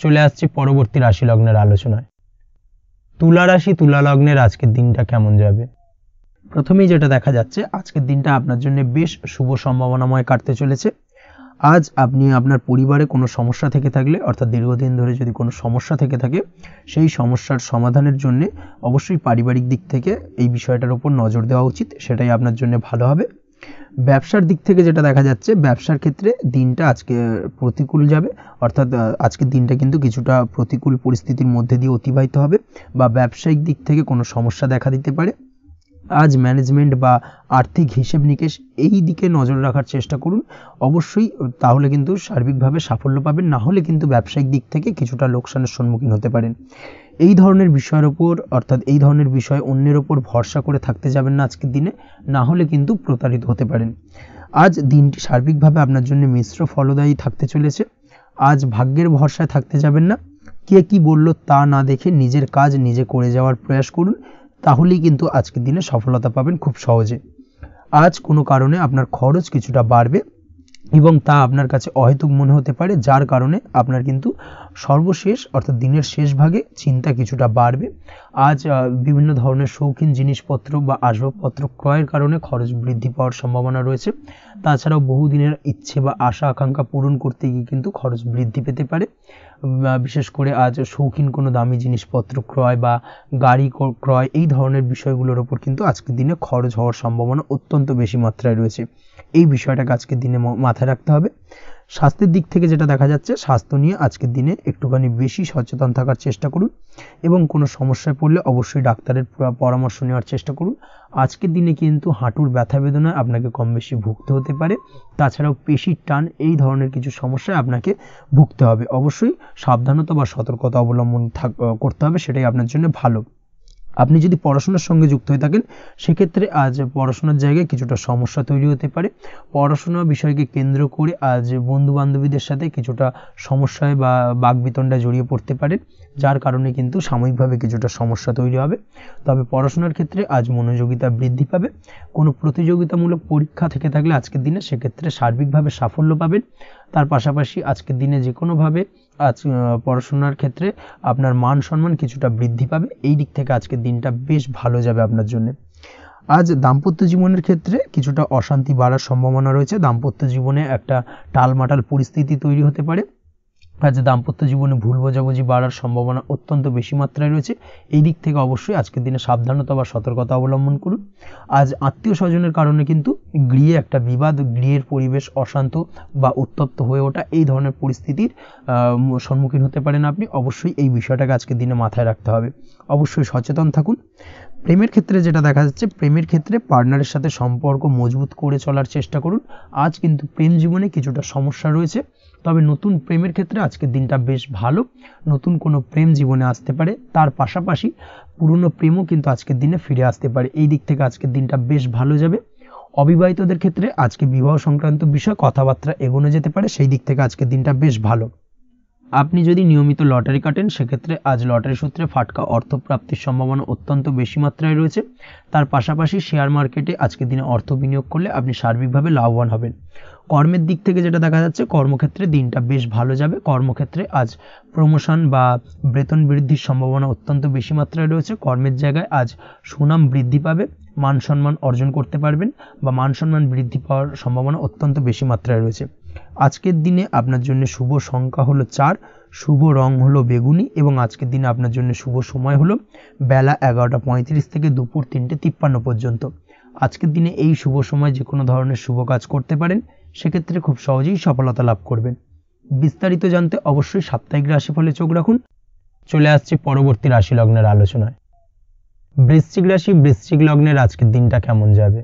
চলে আসছে পরবর্তী রাশি লগ্নের আলোচনায়। তুলা রাশি, তুলা লগ্নের আজকের দিনটা কেমন যাবে? প্রথমেই যেটা দেখা যাচ্ছে, আজকের দিনটা আপনার জন্য বেশ শুভ সম্ভাবনাময় কাটতে চলেছে। আজ আপনি আপনার পরিবারে কোনো সমস্যা থেকে থাকলে, অর্থাৎ দীর্ঘদিন ধরে যদি কোনো সমস্যা থেকে থাকে, সেই সমস্যার সমাধানের জন্য অবশ্যই পারিবারিক দিক থেকে এই বিষয়টার উপর নজর দেওয়া উচিত, সেটাই আপনার জন্য ভালো হবে। ব্যবসার দিক থেকে যেটা দেখা যাচ্ছে, ব্যবসার ক্ষেত্রে দিনটা আজকে প্রতিকূল যাবে, অর্থাৎ আজকের দিনটা কিন্তু কিছুটা প্রতিকূল পরিস্থিতির মধ্যে দিয়ে অতিবাহিত হবে, বা ব্যবসায়িক দিক থেকে কোনো সমস্যা দেখা দিতে পারে। আজ ম্যানেজমেন্ট বা আর্থিক হিসেব নিকেশ এই দিকে নজর রাখার চেষ্টা করুন। অবশ্যই তাহলে কিন্তু সার্বিকভাবে সাফল্য পাবেন, না হলে কিন্তু ব্যবসায়িক দিক থেকে কিছুটা লোকসানের সম্মুখীন হতে পারেন। এই ধরনের বিষয়ের ওপর, অর্থাৎ এই ধরনের বিষয় অন্যের ওপর ভরসা করে থাকতে যাবেন না আজকের দিনে, না হলে কিন্তু প্রতারিত হতে পারেন। আজ দিনটি সার্বিকভাবে আপনার জন্য মিশ্র ফলদায়ী থাকতে চলেছে। আজ ভাগ্যের ভরসায় থাকতে যাবেন না। কে কি বলল তা না দেখে নিজের কাজ নিজে করে যাওয়ার প্রয়াস করুন, তাহলেই কিন্তু আজকের দিনে সফলতা পাবেন খুব সহজে। আজ কোনো কারণে আপনার খরচ কিছুটা বাড়বে, এবং তা আপনার কাছে অহেতুক মনে হতে পারে, যার কারণে আপনার কিন্তু সর্বশেষ অর্থাৎ দিনের শেষ ভাগে চিন্তা কিছুটা বাড়বে। আজ বিভিন্ন ধরনের শৌখিন জিনিসপত্র বা আসবাবপত্র ক্রয়ের কারণে খরচ বৃদ্ধি পাওয়ার সম্ভাবনা রয়েছে। তাছাড়াও বহুদিনের ইচ্ছে বা আশা আকাঙ্ক্ষা পূরণ করতে গিয়ে কিন্তু খরচ বৃদ্ধি পেতে পারে। বিশেষ করে আজ শৌখিন কোনো দামি জিনিসপত্র ক্রয় বা গাড়ি ক্রয় এই ধরনের বিষয়গুলোর ওপর কিন্তু আজকের দিনে খরচ হওয়ার সম্ভাবনা অত্যন্ত বেশি মাত্রায় রয়েছে। এই বিষয়টাকে আজকের দিনে মাথায় রাখতে হবে। স্বাস্থ্যের দিক থেকে যেটা দেখা যাচ্ছে, স্বাস্থ্য নিয়ে আজকের দিনে একটুখানি বেশি সচেতন থাকার চেষ্টা করুন এবং কোনো সমস্যায় পড়লে অবশ্যই ডাক্তারের পরামর্শ নেওয়ার চেষ্টা করুন। আজকের দিনে কিন্তু হাঁটুর ব্যথা বেদনায় আপনাকে কম বেশি ভুগতে হতে পারে। তাছাড়াও পেশির টান এই ধরনের কিছু সমস্যায় আপনাকে ভুগতে হবে। অবশ্যই সাবধানতা বা সতর্কতা অবলম্বন করতে হবে, সেটাই আপনার জন্য ভালো। আপনি যদি পড়াশোনার সঙ্গে যুক্ত হয়ে থাকেন সেক্ষেত্রে আজ পড়াশোনার জায়গায় কিছুটা সমস্যা তৈরি হতে পারে। পড়াশোনা বিষয়কে কেন্দ্র করে আজ বন্ধু বান্ধবীদের সাথে কিছুটা সমস্যায় বা বাকবিতণ্ডায় জড়িয়ে পড়তে পারেন, যার কারণে কিন্তু সাময়িকভাবে কিছুটা সমস্যা তৈরি হবে। তবে পড়াশোনার ক্ষেত্রে আজ মনোযোগিতা বৃদ্ধি পাবে। কোনো প্রতিযোগিতামূলক পরীক্ষা থেকে থাকলে আজকের দিনে সেক্ষেত্রে সার্বিকভাবে সাফল্য পাবেন। তার পাশাপাশি আজকের দিনে যে কোনোভাবে আজ পড়াশোনার ক্ষেত্রে আপনার মান সম্মান কিছুটা বৃদ্ধি পাবে। এই দিক থেকে আজকের দিনটা বেশ ভালো যাবে আপনার জন্য। আজ দাম্পত্য জীবনের ক্ষেত্রে কিছুটা অশান্তি বাড়ার সম্ভাবনা রয়েছে। দাম্পত্য জীবনে একটা টালমাটাল পরিস্থিতি তৈরি হতে পারে। আজ দাম্পত্য জীবনে ভুল বোঝাবুঝি বাড়ার সম্ভাবনা অত্যন্ত বেশি মাত্রায় রয়েছে। এই দিক থেকে অবশ্যই আজকের দিনে সাবধানতা বা সতর্কতা অবলম্বন করুন। আজ আত্মীয় স্বজনের কারণে কিন্তু গৃহে একটা বিবাদ, গৃহের পরিবেশ অশান্ত বা উত্তপ্ত হয়ে ওঠা এই ধরনের পরিস্থিতির সম্মুখীন হতে পারেন আপনি। অবশ্যই এই বিষয়টাকে আজকের দিনে মাথায় রাখতে হবে। অবশ্যই সচেতন থাকুন। প্রেমের ক্ষেত্রে যেটা দেখা যাচ্ছে, প্রেমের ক্ষেত্রে পার্টনারের সাথে সম্পর্ক মজবুত করে চলার চেষ্টা করুন। আজ কিন্তু প্রেম জীবনে কিছুটা সমস্যা রয়েছে, তবে নতুন প্রেমের ক্ষেত্রে আজকের দিনটা বেশ ভালো। নতুন কোনো প্রেম জীবনে আসতে পারে, তার পাশাপাশি পুরনো প্রেমও কিন্তু আজকের দিনে ফিরে আসতে পারে। এই দিক থেকে আজকের দিনটা বেশ ভালো যাবে। অবিবাহিতদের ক্ষেত্রে আজকে বিবাহ সংক্রান্ত বিষয় কথাবার্তা এগোনো যেতে পারে, সেই দিক থেকে আজকের দিনটা বেশ ভালো। আপনি যদি নিয়মিত লটারি কাটেন সেক্ষেত্রে আজ লটারি সূত্রে ফাটকা অর্থপ্রাপ্তির সম্ভাবনা অত্যন্ত বেশি মাত্রায় রয়েছে। তার পাশাপাশি শেয়ার মার্কেটে আজকের দিনে অর্থ বিনিয়োগ করলে আপনি সার্বিকভাবে লাভবান হবেন। কর্মের দিক থেকে যেটা দেখা যাচ্ছে, কর্মক্ষেত্রে দিনটা বেশ ভালো যাবে। কর্মক্ষেত্রে আজ প্রমোশন বা বেতন বৃদ্ধির সম্ভাবনা অত্যন্ত বেশি মাত্রায় রয়েছে। কর্মের জায়গায় আজ সুনাম বৃদ্ধি পাবে, মান সম্মান অর্জন করতে পারবেন বা মান সম্মান বৃদ্ধি পাওয়ার সম্ভাবনা অত্যন্ত বেশি মাত্রায় রয়েছে। আজকের দিনে আপনার জন্য শুভ সংখ্যা হলো 4, শুভ রং হলো বেগুনি এবং আজকের দিনে আপনার জন্য শুভ সময় হলো বেলা 11:35 থেকে দুপুর 3:53 পর্যন্ত। আজকের দিনে এই শুভ সময় যে কোনো ধরনের শুভ কাজ করতে পারেন, সেক্ষেত্রে খুব সহজেই সফলতা লাভ করবেন। বিস্তারিত জানতে অবশ্যই সাপ্তাহিক রাশিফলে চোখ রাখুন। চলে আসছে পরবর্তী রাশি লগ্নের আলোচনায়। বৃশ্চিক রাশি, বৃশ্চিক লগ্নের আজকের দিনটা কেমন যাবে?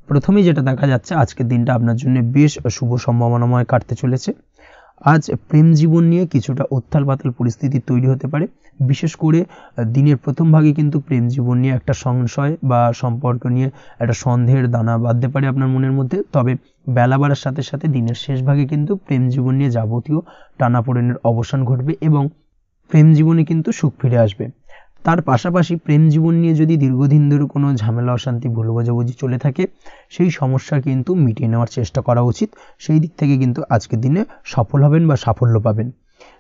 প্রথমেই যেটা দেখা যাচ্ছে, আজকের দিনটা আপনার জন্য বেশ শুভ সম্ভাবনাময় কাটতে চলেছে। আজ প্রেম জীবন নিয়ে কিছুটা উত্থাল পাতাল পরিস্থিতি তৈরি হতে পারে। বিশেষ করে দিনের প্রথম ভাগে কিন্তু প্রেম জীবন নিয়ে একটা সংশয় বা সম্পর্ক নিয়ে একটা সন্দেহের দানা বাঁধতে পারে আপনার মনের মধ্যে। তবে বেলা বাড়ার সাথে সাথে দিনের শেষ ভাগে কিন্তু প্রেম জীবন নিয়ে যাবতীয় টানাপোড়েনের অবসান ঘটবে এবং প্রেম জীবনে কিন্তু সুখ ফিরে আসবে। তার পাশাপাশি প্রেম জীবন নিয়ে যদি দীর্ঘদিন ধরে কোনো ঝামেলা অশান্তি ভুল বোঝাবুঝি চলে থাকে, সেই সমস্যা কিন্তু মিটিয়ে নেওয়ার চেষ্টা করা উচিত। সেই দিক থেকে কিন্তু আজকের দিনে সফল হবেন বা সাফল্য পাবেন।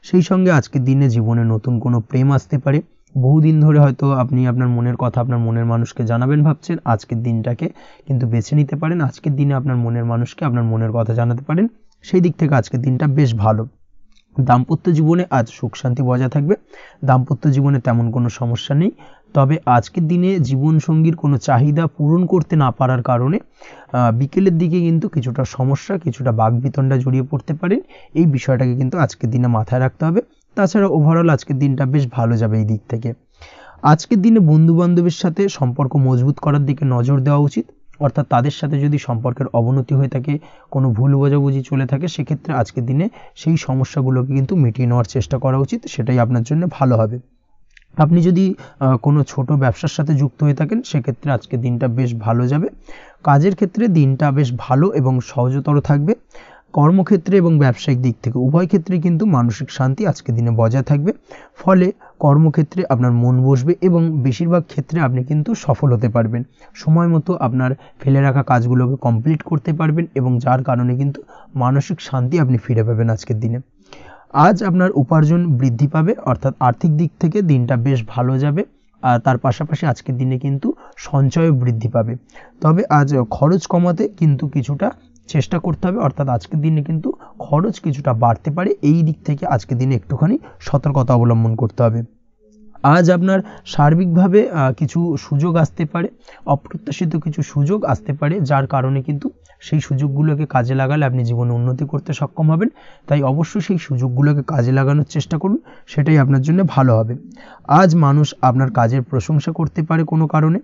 সেই সঙ্গে আজকের দিনে জীবনে নতুন কোনো প্রেম আসতে পারে। বহুদিন ধরে হয়তো আপনি আপনার মনের কথা আপনার মনের মানুষকে জানাবেন ভাবছেন, আজকের দিনটাকে কিন্তু বেছে নিতে পারেন। আজকের দিনে আপনার মনের মানুষকে আপনার মনের কথা জানাতে পারেন। সেই দিক থেকে আজকের দিনটা বেশ ভালো। দাম্পত্য জীবনে আজ সুখ শান্তি বজায় থাকবে। দাম্পত্য জীবনে তেমন কোনো সমস্যা নেই। তবে আজকের দিনে জীবনসঙ্গীর কোনো চাহিদা পূরণ করতে না পারার কারণে বিকেলের দিকে কিন্তু কিছুটা সমস্যা, কিছুটা বাকবিতণ্ডা জড়িয়ে পড়তে পারেন। এই বিষয়টাকে কিন্তু আজকের দিনে মাথায় রাখতে হবে। তাছাড়া ওভারঅল আজকের দিনটা বেশ ভালো যাবে এই দিক থেকে। আজকের দিনে বন্ধু বান্ধবের সাথে সম্পর্ক মজবুত করার দিকে নজর দেওয়া উচিত। অর্থাৎ তাদের সাথে যদি সম্পর্কের অবনতি হয়ে থাকে, কোনো ভুল বোঝাবুঝি চলে থাকে, সেক্ষেত্রে আজকের দিনে সেই সমস্যাগুলোকে কিন্তু মিটিয়ে নেওয়ার চেষ্টা করা উচিত। সেটাই আপনার জন্য ভালো হবে। আপনি যদি কোনো ছোট ব্যবসার সাথে যুক্ত হয়ে থাকেন, সেক্ষেত্রে আজকের দিনটা বেশ ভালো যাবে। কাজের ক্ষেত্রে দিনটা বেশ ভালো এবং সহজতর থাকবে। কর্মক্ষেত্রে এবং ব্যবসায়িক দিক থেকে উভয় ক্ষেত্রে কিন্তু মানসিক শান্তি আজকের দিনে বজায় থাকবে। ফলে কর্মক্ষেত্রে আপনার মন বসবে এবং বেশিরভাগ ক্ষেত্রে আপনি কিন্তু সফল হতে পারবেন। সময় মতো আপনার ফেলে রাখা কাজগুলোকে কমপ্লিট করতে পারবেন এবং যার কারণে কিন্তু মানসিক শান্তি আপনি ফিরে পাবেন আজকের দিনে। আজ আপনার উপার্জন বৃদ্ধি পাবে, অর্থাৎ আর্থিক দিক থেকে দিনটা বেশ ভালো যাবে। আর তার পাশাপাশি আজকের দিনে কিন্তু সঞ্চয়ও বৃদ্ধি পাবে। তবে আজ খরচ কমাতে কিন্তু কিছুটা চেষ্টা করতে হবে, অর্থাৎ আজকের দিনে কিন্তু খরচ কিছুটা বাড়তে পারে। এই দিক থেকে আজকের দিনে একটুখানি সতর্কতা অবলম্বন করতে হবে। আজ আপনার সার্বিকভাবে কিছু সুযোগ আসতে পারে, অপ্রত্যাশিত কিছু সুযোগ আসতে পারে, যার কারণে কিন্তু সেই সুযোগগুলোকে কাজে লাগালে আপনি জীবনে উন্নতি করতে সক্ষম হবেন। তাই অবশ্যই সেই সুযোগগুলোকে কাজে লাগানোর চেষ্টা করুন, সেটাই আপনার জন্য ভালো হবে। আজ মানুষ আপনার কাজের প্রশংসা করতে পারে কোনো কারণে।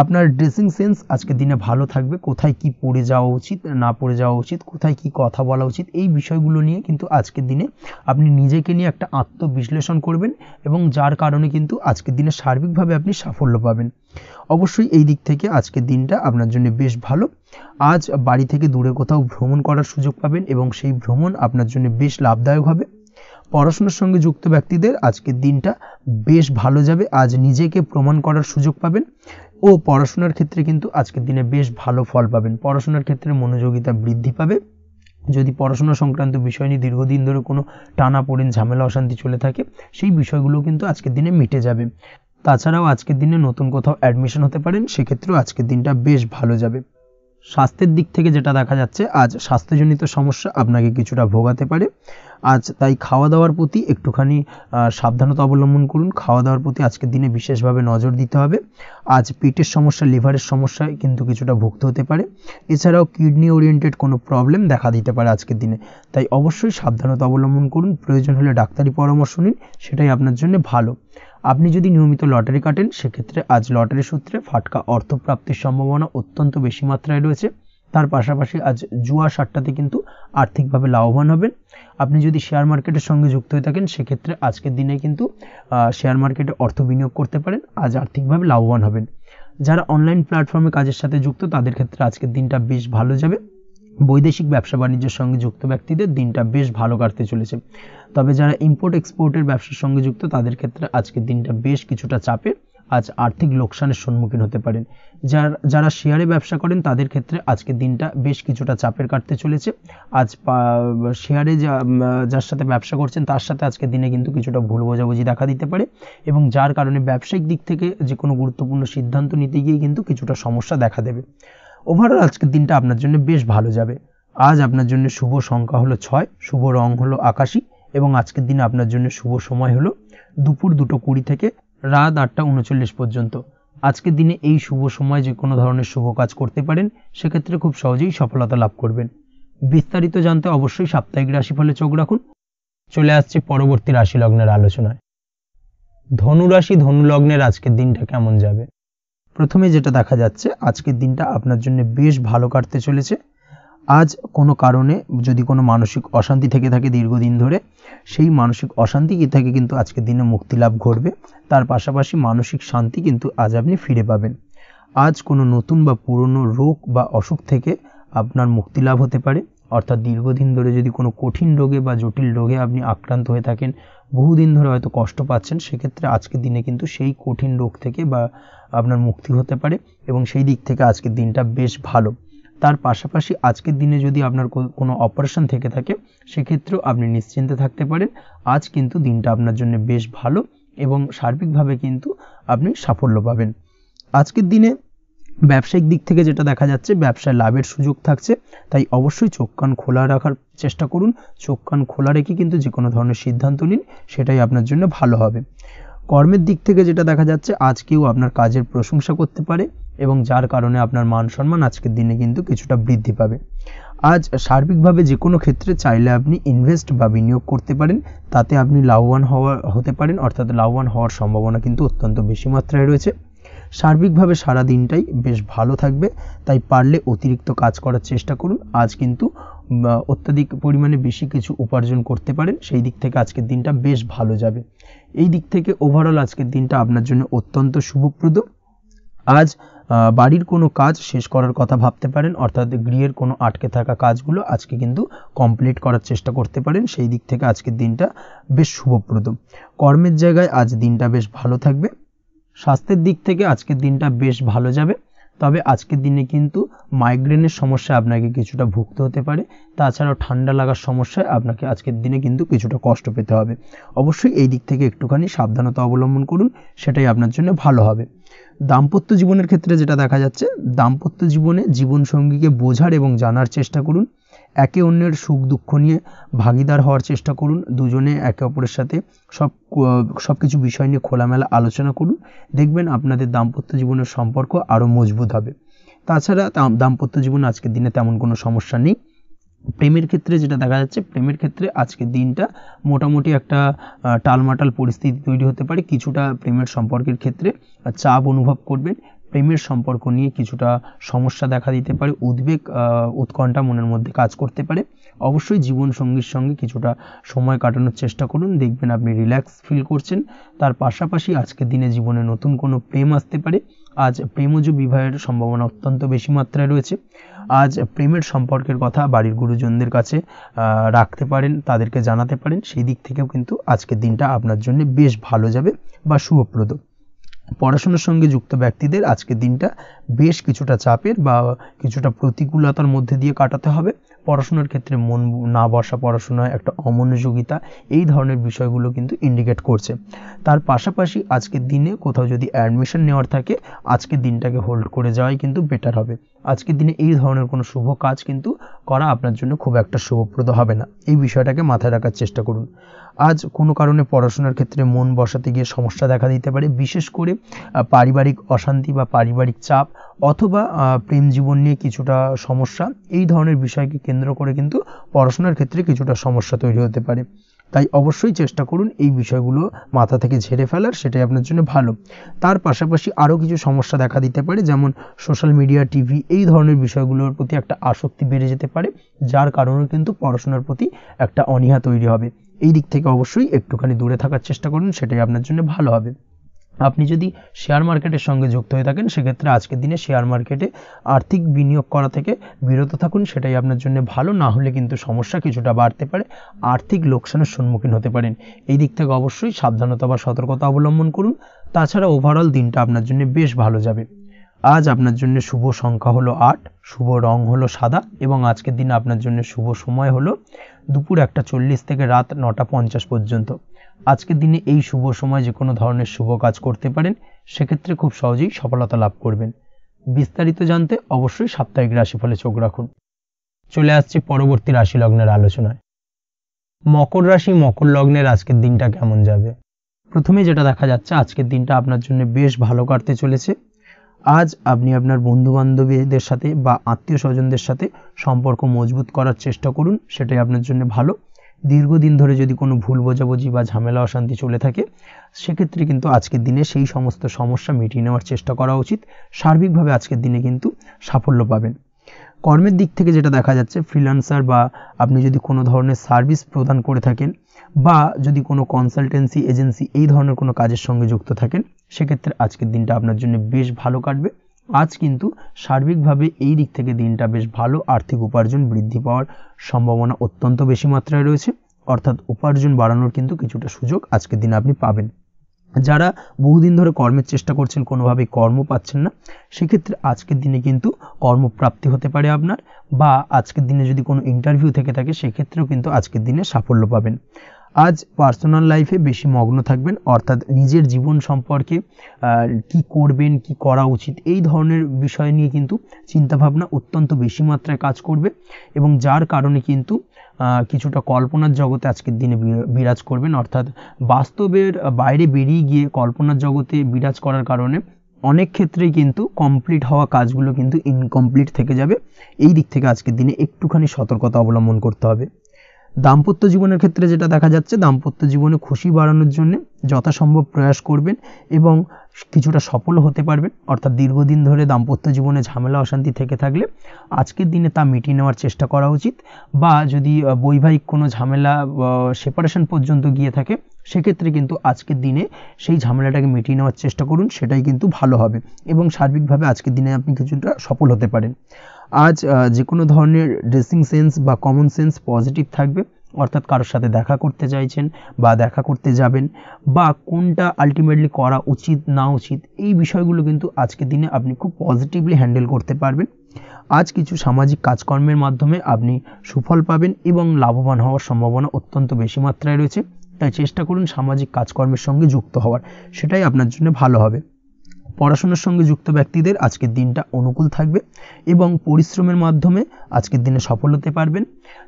আপনার ড্রেসিং সেন্স আজকের দিনে ভালো থাকবে, কোথায় কি পরে যাওয়া উচিত না পরে যাওয়া উচিত, কোথায় কি কথা বলা উচিত, এই বিষয়গুলো নিয়ে কিন্তু আজকের দিনে আপনি নিজেকে নিয়ে একটা আত্মবিশ্লেষণ করবেন এবং যার কারণে কিন্তু আজকের দিনে সার্বিকভাবে আপনি সাফল্য পাবেন। অবশ্যই এই দিক থেকে আজকের দিনটা আপনার জন্য বেশ ভালো। আজ বাড়ি থেকে দূরে কোথাও ভ্রমণ করার সুযোগ পাবেন এবং সেই ভ্রমণ আপনার জন্য বেশ লাভদায়ক হবে। পড়াশোনার সঙ্গে যুক্ত ব্যক্তিদের আজকের দিনটা বেশ ভালো যাবে। আজ নিজেকে প্রমাণ করার সুযোগ পাবেন ও পড়াশোনার ক্ষেত্রে কিন্তু আজকের দিনে বেশ ভালো ফল পাবেন। পড়াশোনার ক্ষেত্রে মনোযোগিতা বৃদ্ধি পাবে। যদি পড়াশোনা সংক্রান্ত বিষয় নিয়ে দীর্ঘদিন ধরে কোনো টানাপোড়েন ঝামেলা অশান্তি চলে থাকে, সেই বিষয়গুলো কিন্তু আজকের দিনে মিটে যাবে। তাছাড়াও আজকের দিনে নতুন কোথাও অ্যাডমিশন হতে পারেন, সেক্ষেত্রেও আজকের দিনটা বেশ ভালো যাবে। স্বাস্থ্যের দিক থেকে যেটা দেখা যাচ্ছে, আজ স্বাস্থ্যজনিত সমস্যা আপনাকে কিছুটা ভোগাতে পারে। আজ তাই খাওয়া দাওয়ার প্রতি একটুখানি সাবধানতা অবলম্বন করুন। খাওয়া দাওয়ার প্রতি আজকের দিনে বিশেষভাবে নজর দিতে হবে। আজ পেটের সমস্যা, লিভারের সমস্যায় কিন্তু কিছুটা ভুগতে হতে পারে। এছাড়াও কিডনি ওরিয়েন্টেড কোনো প্রবলেম দেখা দিতে পারে আজকের দিনে। তাই অবশ্যই সাবধানতা অবলম্বন করুন, প্রয়োজন হলে ডাক্তারি পরামর্শ নিন, সেটাই আপনার জন্য ভালো। আপনি যদি নিয়মিত লটারি কাটেন, সেক্ষেত্রে আজ লটারি সূত্রে ফাটকা অর্থপ্রাপ্তির সম্ভাবনা অত্যন্ত বেশি মাত্রায় রয়েছে। তার পাশাপাশি আজ জুয়া সাট্টাতে কিন্তু আর্থিকভাবে লাভবান হবেন। আপনি যদি শেয়ার মার্কেটের সঙ্গে যুক্ত হয়ে থাকেন, সেক্ষেত্রে আজকের দিনে কিন্তু শেয়ার মার্কেটে অর্থ বিনিয়োগ করতে পারেন, আজ আর্থিকভাবে লাভবান হবেন। যারা অনলাইন প্ল্যাটফর্মে কাজের সাথে যুক্ত, তাদের ক্ষেত্রে আজকের দিনটা বেশ ভালো যাবে। বৈদেশিক ব্যবসা বাণিজ্যের সঙ্গে যুক্ত ব্যক্তিদের দিনটা বেশ ভালো কাটতে চলেছে। তবে যারা ইম্পোর্ট এক্সপোর্টের ব্যবসার সঙ্গে যুক্ত, তাদের ক্ষেত্রে আজকের দিনটা বেশ কিছুটা চাপের। আজ আর্থিক লোকসানের সম্মুখীন হতে পারেন। যারা শেয়ারে ব্যবসা করেন, তাদের ক্ষেত্রে আজকের দিনটা বেশ কিছুটা চাপের কাটতে চলেছে। আজ শেয়ারে যার সাথে ব্যবসা করছেন, তার সাথে আজকের দিনে কিন্তু কিছুটা ভুল বোঝাবুঝি দেখা দিতে পারে এবং যার কারণে ব্যবসায়িক দিক থেকে যে কোনো গুরুত্বপূর্ণ সিদ্ধান্ত নিতে গিয়ে কিন্তু কিছুটা সমস্যা দেখা দেবে। ওভারঅল আজকের দিনটা আপনার জন্য বেশ ভালো যাবে। আজ আপনার জন্য শুভ সংখ্যা হলো 6, শুভ রং হলো আকাশী এবং আজকের দিনে আপনার জন্য শুভ সময় হলো দুপুর 2:20 থেকে রাত 8:39 পর্যন্ত। আজকের দিনে এই শুভ সময় যে কোনো ধরনের শুভ কাজ করতে পারেন, সেক্ষেত্রে খুব সহজেই সফলতা লাভ করবেন। বিস্তারিত জানতে অবশ্যই সাপ্তাহিক রাশিফলে চোখ রাখুন। চলে আসছে পরবর্তী রাশি লগ্নের আলোচনায়। ধনু রাশি, ধনু লগ্নের আজকের দিনটা কেমন যাবে? প্রথমে যেটা দেখা যাচ্ছে, আজকের দিনটা আপনার জন্য বেশ ভালো কাটতে চলেছে। আজ কোনো কারণে যদি কোনো মানসিক অশান্তি থেকে থাকে দীর্ঘদিন ধরে, সেই মানসিক অশান্তি থেকে কিন্তু আজকের দিনে মুক্তি লাভ ঘটবে। তার পাশাপাশি মানসিক শান্তি কিন্তু আজ আপনি ফিরে পাবেন। আজ কোনো নতুন বা পুরনো রোগ বা অসুখ থেকে আপনার মুক্তি লাভ হতে পারে, অর্থাৎ দীর্ঘদিন ধরে যদি কোনো কঠিন রোগে বা জটিল রোগে আপনি আক্রান্ত হয়ে থাকেন, বহুদিন ধরে হয়তো কষ্ট পাচ্ছেন, সেক্ষেত্রে আজকের দিনে কিন্তু সেই কঠিন রোগ থেকে বা আপনার মুক্তি হতে পারে এবং সেই দিক থেকে আজকের দিনটা বেশ ভালো। তার পাশাপাশি আজকের দিনে যদি আপনার কোনো অপারেশন থেকে থাকে, সেক্ষেত্রেও আপনি নিশ্চিন্তে থাকতে পারেন। আজ কিন্তু দিনটা আপনার জন্য বেশ ভালো এবং সার্বিকভাবে কিন্তু আপনি সাফল্য পাবেন। আজকের দিনে ব্যবসায়িক দিক থেকে যেটা দেখা যাচ্ছে, ব্যবসায় লাভের সুযোগ থাকছে। তাই অবশ্যই চোখ কান খোলা রাখার চেষ্টা করুন। চোখ কান খোলা রেখে কিন্তু যে কোনো ধরনের সিদ্ধান্ত নিন, সেটাই আপনার জন্য ভালো হবে। কর্মের দিক থেকে যেটা দেখা যাচ্ছে, আজ কেউ আপনার কাজের প্রশংসা করতে পারে এবং যার কারণে আপনার মান সম্মান আজকের দিনে কিন্তু কিছুটা বৃদ্ধি পাবে। আজ সার্বিকভাবে যে কোনো ক্ষেত্রে চাইলে আপনি ইনভেস্ট বা বিনিয়োগ করতে পারেন, তাতে আপনি লাভবান হতে পারেন, অর্থাৎ লাভবান হওয়ার সম্ভাবনা কিন্তু অত্যন্ত বেশি মাত্রায় রয়েছে। সার্বিকভাবে সারা দিনটাই বেশ ভালো থাকবে, তাই পারলে অতিরিক্ত কাজ করার চেষ্টা করুন। আজ কিন্তু অত্যাধিক পরিমাণে বেশি কিছু উপার্জন করতে পারেন, সেই দিক থেকে আজকের দিনটা বেশ ভালো যাবে। এই দিক থেকে ওভারঅল আজকের দিনটা আপনার জন্য অত্যন্ত শুভপ্রদ। আজ বাড়ির কোনো কাজ শেষ করার কথা ভাবতে পারেন, অর্থাৎ গৃহের কোনো আটকে থাকা কাজগুলো আজকে কিন্তু কমপ্লিট করার চেষ্টা করতে পারেন। সেই দিক থেকে আজকের দিনটা বেশ শুভপ্রদ। কর্মের জায়গায় আজ দিনটা বেশ ভালো থাকবে। স্বাস্থ্যের দিক থেকে আজকের দিনটা বেশ ভালো যাবে, তবে আজকের দিনে কিন্তু মাইগ্রেনের সমস্যা আপনাকে কিছুটা ভুগতে হতে পারে। তাছাড়াও ঠান্ডা লাগার সমস্যায় আপনাকে আজকের দিনে কিন্তু কিছুটা কষ্ট পেতে হবে। অবশ্যই এই দিক থেকে একটুখানি সাবধানতা অবলম্বন করুন, সেটাই আপনার জন্য ভালো হবে। দাম্পত্য জীবনের ক্ষেত্রে যেটা দেখা যাচ্ছে, দাম্পত্য জীবনে জীবনসঙ্গীকে বোঝার এবং জানার চেষ্টা করুন। একে অন্যের সুখ দুঃখ নিয়ে ভাগীদার হওয়ার চেষ্টা করুন। দুজনে একে অপরের সাথে সব কিছু বিষয় নিয়ে খোলামেলা আলোচনা করুন। দেখবেন আপনাদের দাম্পত্য জীবনের সম্পর্ক আরও মজবুত হবে। তাছাড়া দাম্পত্য জীবনে আজকের দিনে তেমন কোনো সমস্যা নেই। প্রেমের ক্ষেত্রে যেটা দেখা যাচ্ছে, প্রেমের ক্ষেত্রে আজকের দিনটা মোটামুটি একটা টালমাটাল পরিস্থিতি তৈরি হতে পারে। কিছুটা প্রেমের সম্পর্কের ক্ষেত্রে চাপ অনুভব করবেন। প্রেমের সম্পর্ক নিয়ে কিছুটা সমস্যা দেখা দিতে পারে, উদ্বেগ উৎকণ্ঠা মনের মধ্যে কাজ করতে পারে। অবশ্যই জীবনসঙ্গীর সঙ্গে কিছুটা সময় কাটানোর চেষ্টা করুন, দেখবেন আপনি রিল্যাক্স ফিল করছেন। তার পাশাপাশি আজকের দিনে জীবনে নতুন কোনো প্রেম আসতে পারে। আজ প্রেমজ বিবাহের সম্ভাবনা অত্যন্ত বেশি মাত্রায় রয়েছে। আজ প্রেমের সম্পর্কের কথা বাড়ির গুরুজনদের কাছে রাখতে পারেন, তাদেরকে জানাতে পারেন। সেই দিক থেকেও কিন্তু আজকের দিনটা আপনার জন্য বেশ ভালো যাবে বা শুভপ্রদ। পড়াশোনার সঙ্গে যুক্ত ব্যক্তিদের আজকের দিনটা বেশ কিছুটা চাপের বা কিছুটা প্রতিকূলতার মধ্যে দিয়ে কাটাতে হবে। পড়াশোনার ক্ষেত্রে মন না বসা, পড়াশোনায় একটা অমনোযোগিতা, এই ধরনের বিষয়গুলো কিন্তু ইন্ডিকেট করছে। তার পাশাপাশি আজকের দিনে কোথাও যদি অ্যাডমিশন নেওয়ার থাকে, আজকের দিনটাকে হোল্ড করে যাওয়াই কিন্তু বেটার হবে। আজকের দিনে এই ধরনের কোনো শুভ কাজ কিন্তু করা আপনার জন্য খুব একটা শুভপ্রদ হবে না। এই বিষয়টাকে মাথায় রাখার চেষ্টা করুন। আজ কোনো কারণে পড়াশোনার ক্ষেত্রে মন বসাতে গিয়ে সমস্যা দেখা দিতে পারে, বিশেষ করে পারিবারিক অশান্তি বা পারিবারিক চাপ অথবা প্রেম জীবন নিয়ে কিছুটা সমস্যা, এই ধরনের বিষয়কে কেন্দ্র করে কিন্তু পড়াশোনার ক্ষেত্রে কিছুটা সমস্যা তৈরি হতে পারে। তাই অবশ্যই চেষ্টা করুন এই বিষয়গুলো মাথা থেকে ঝেড়ে ফেলার, সেটাই আপনার জন্য ভালো। তার পাশাপাশি আরও কিছু সমস্যা দেখা দিতে পারে, যেমন সোশ্যাল মিডিয়া, টিভি, এই ধরনের বিষয়গুলোর প্রতি একটা আসক্তি বেড়ে যেতে পারে, যার কারণে কিন্তু পড়াশোনার প্রতি একটা অনীহা তৈরি হবে। এই দিক থেকে অবশ্যই একটুখানি দূরে থাকার চেষ্টা করুন, সেটাই আপনার জন্য ভালো হবে। আপনি যদি শেয়ার মার্কেটের সঙ্গে যুক্ত হয়ে থাকেন, সেক্ষেত্রে আজকের দিনে শেয়ার মার্কেটে আর্থিক বিনিয়োগ করা থেকে বিরত থাকুন, সেটাই আপনার জন্য ভালো। না হলে কিন্তু সমস্যা কিছুটা বাড়তে পারে, আর্থিক লোকসানের সম্মুখীন হতে পারেন। এই দিক থেকে অবশ্যই সাবধানতা বা সতর্কতা অবলম্বন করুন। তাছাড়া ওভারঅল দিনটা আপনার জন্য বেশ ভালো যাবে। আজ আপনার জন্য শুভ সংখ্যা হলো 8, শুভ রং হলো সাদা, এবং আজকের দিনে আপনার জন্য শুভ সময় হলো দুপুর 1:40 থেকে রাত 9:50 পর্যন্ত। আজকের দিনে এই শুভ সময় যে কোনো ধরনের শুভ কাজ করতে পারেন, সেক্ষেত্রে খুব সহজেই সফলতা লাভ করবেন। বিস্তারিত জানতে অবশ্যই সাপ্তাহিক রাশিফলে চোখ রাখুন। চলে আসছে পরবর্তী রাশি লগ্নের আলোচনায়। মকর রাশি, মকর লগ্নের আজকের দিনটা কেমন যাবে? প্রথমে যেটা দেখা যাচ্ছে, আজকের দিনটা আপনার জন্য বেশ ভালো কাটতে চলেছে। আজ আপনি আপনার বন্ধু বান্ধবীদের সাথে বা আত্মীয় স্বজনদের সাথে সম্পর্ক মজবুত করার চেষ্টা করুন, সেটাই আপনার জন্য ভালো। দীর্ঘদিন ধরে যদি কোনো ভুল বোঝাবুঝি বা ঝামেলা অশান্তি চলে থাকে, সেক্ষেত্রে কিন্তু আজকের দিনে সেই সমস্ত সমস্যা মিটিয়ে নেওয়ার চেষ্টা করা উচিত। সার্বিকভাবে আজকের দিনে কিন্তু সাফল্য পাবেন। কর্মের দিক থেকে যেটা দেখা যাচ্ছে, ফ্রিল্যান্সার বা আপনি যদি কোনো ধরনের সার্ভিস প্রদান করে থাকেন বা যদি কোনো কনসালটেন্সি এজেন্সি এই ধরনের কোনো কাজের সঙ্গে যুক্ত থাকেন, সেক্ষেত্রে আজকের দিনটা আপনার জন্য বেশ ভালো কাটবে। আজ কিন্তু সার্বিকভাবে এই দিক থেকে দিনটা বেশ ভালো, আর্থিক উপার্জন বৃদ্ধি পাওয়ার সম্ভাবনা অত্যন্ত বেশি মাত্রায় রয়েছে, অর্থাৎ উপার্জন বাড়ানোর কিন্তু কিছুটা সুযোগ আজকের দিনে আপনি পাবেন। যারা বহুদিন ধরে কর্মের চেষ্টা করছেন, কোনোভাবেই কর্ম পাচ্ছেন না, সেক্ষেত্রে আজকের দিনে কিন্তু কর্মপ্রাপ্তি হতে পারে আপনার, বা আজকের দিনে যদি কোনো ইন্টারভিউ থেকে থাকে, সেক্ষেত্রেও কিন্তু আজকের দিনে সাফল্য পাবেন। আজ পার্সোনাল লাইফে বেশি মগ্ন থাকবেন, অর্থাৎ নিজের জীবন সম্পর্কে কি করবেন, কি করা উচিত, এই ধরনের বিষয় নিয়ে কিন্তু চিন্তাভাবনা অত্যন্ত বেশি মাত্রায় কাজ করবে, এবং যার কারণে কিন্তু কিছুটা কল্পনার জগতে আজকের দিনে বিরাজ করবেন, অর্থাৎ বাস্তবের বাইরে বেরিয়ে গিয়ে কল্পনার জগতে বিরাজ করার কারণে অনেক ক্ষেত্রেই কিন্তু কমপ্লিট হওয়া কাজগুলো কিন্তু ইনকমপ্লিট থেকে যাবে। এই দিক থেকে আজকের দিনে একটুখানি সতর্কতা অবলম্বন করতে হবে। দাম্পত্য জীবনের ক্ষেত্রে যেটা দেখা যাচ্ছে, দাম্পত্য জীবনে খুশি বাড়ানোর জন্য যথাসম্ভব প্রয়াস করবেন, এবং কিছুটা সফল হতে পারবেন, অর্থাৎ দীর্ঘদিন ধরে দাম্পত্য জীবনে ঝামেলা অশান্তি থেকে থাকলে আজকের দিনে তা মিটিয়ে নেওয়ার চেষ্টা করা উচিত। বা যদি বৈবাহিক কোনো ঝামেলা সেপারেশন পর্যন্ত গিয়ে থাকে, সেক্ষেত্রে কিন্তু আজকের দিনে সেই ঝামেলাটাকে মিটিয়ে নেওয়ার চেষ্টা করুন, সেটাই কিন্তু ভালো হবে এবং সার্বিকভাবে আজকের দিনে আপনি কিছুটা সফল হতে পারেন। আজ যে কোনো ধরনের ড্রেসিং সেন্স বা কমন সেন্স পজিটিভ থাকবে, অর্থাৎ কারোর সাথে দেখা করতে চাইছেন বা দেখা করতে যাবেন, বা কোনটা আলটিমেটলি করা উচিত না উচিত, এই বিষয়গুলো কিন্তু আজকের দিনে আপনি খুব পজিটিভলি হ্যান্ডেল করতে পারবেন। আজ কিছু সামাজিক কাজকর্মের মাধ্যমে আপনি সুফল পাবেন এবং লাভবান হওয়ার সম্ভাবনা অত্যন্ত বেশি মাত্রায় রয়েছে। তাই চেষ্টা করুন সামাজিক কাজকর্মের সঙ্গে যুক্ত হওয়ার, সেটাই আপনার জন্য ভালো হবে। পড়াশোনার সঙ্গে যুক্ত ব্যক্তিদের আজকের দিনটা অনুকূল থাকবে এবং পরিশ্রমের মাধ্যমে আজকের দিনে সফল হতে পারবেন।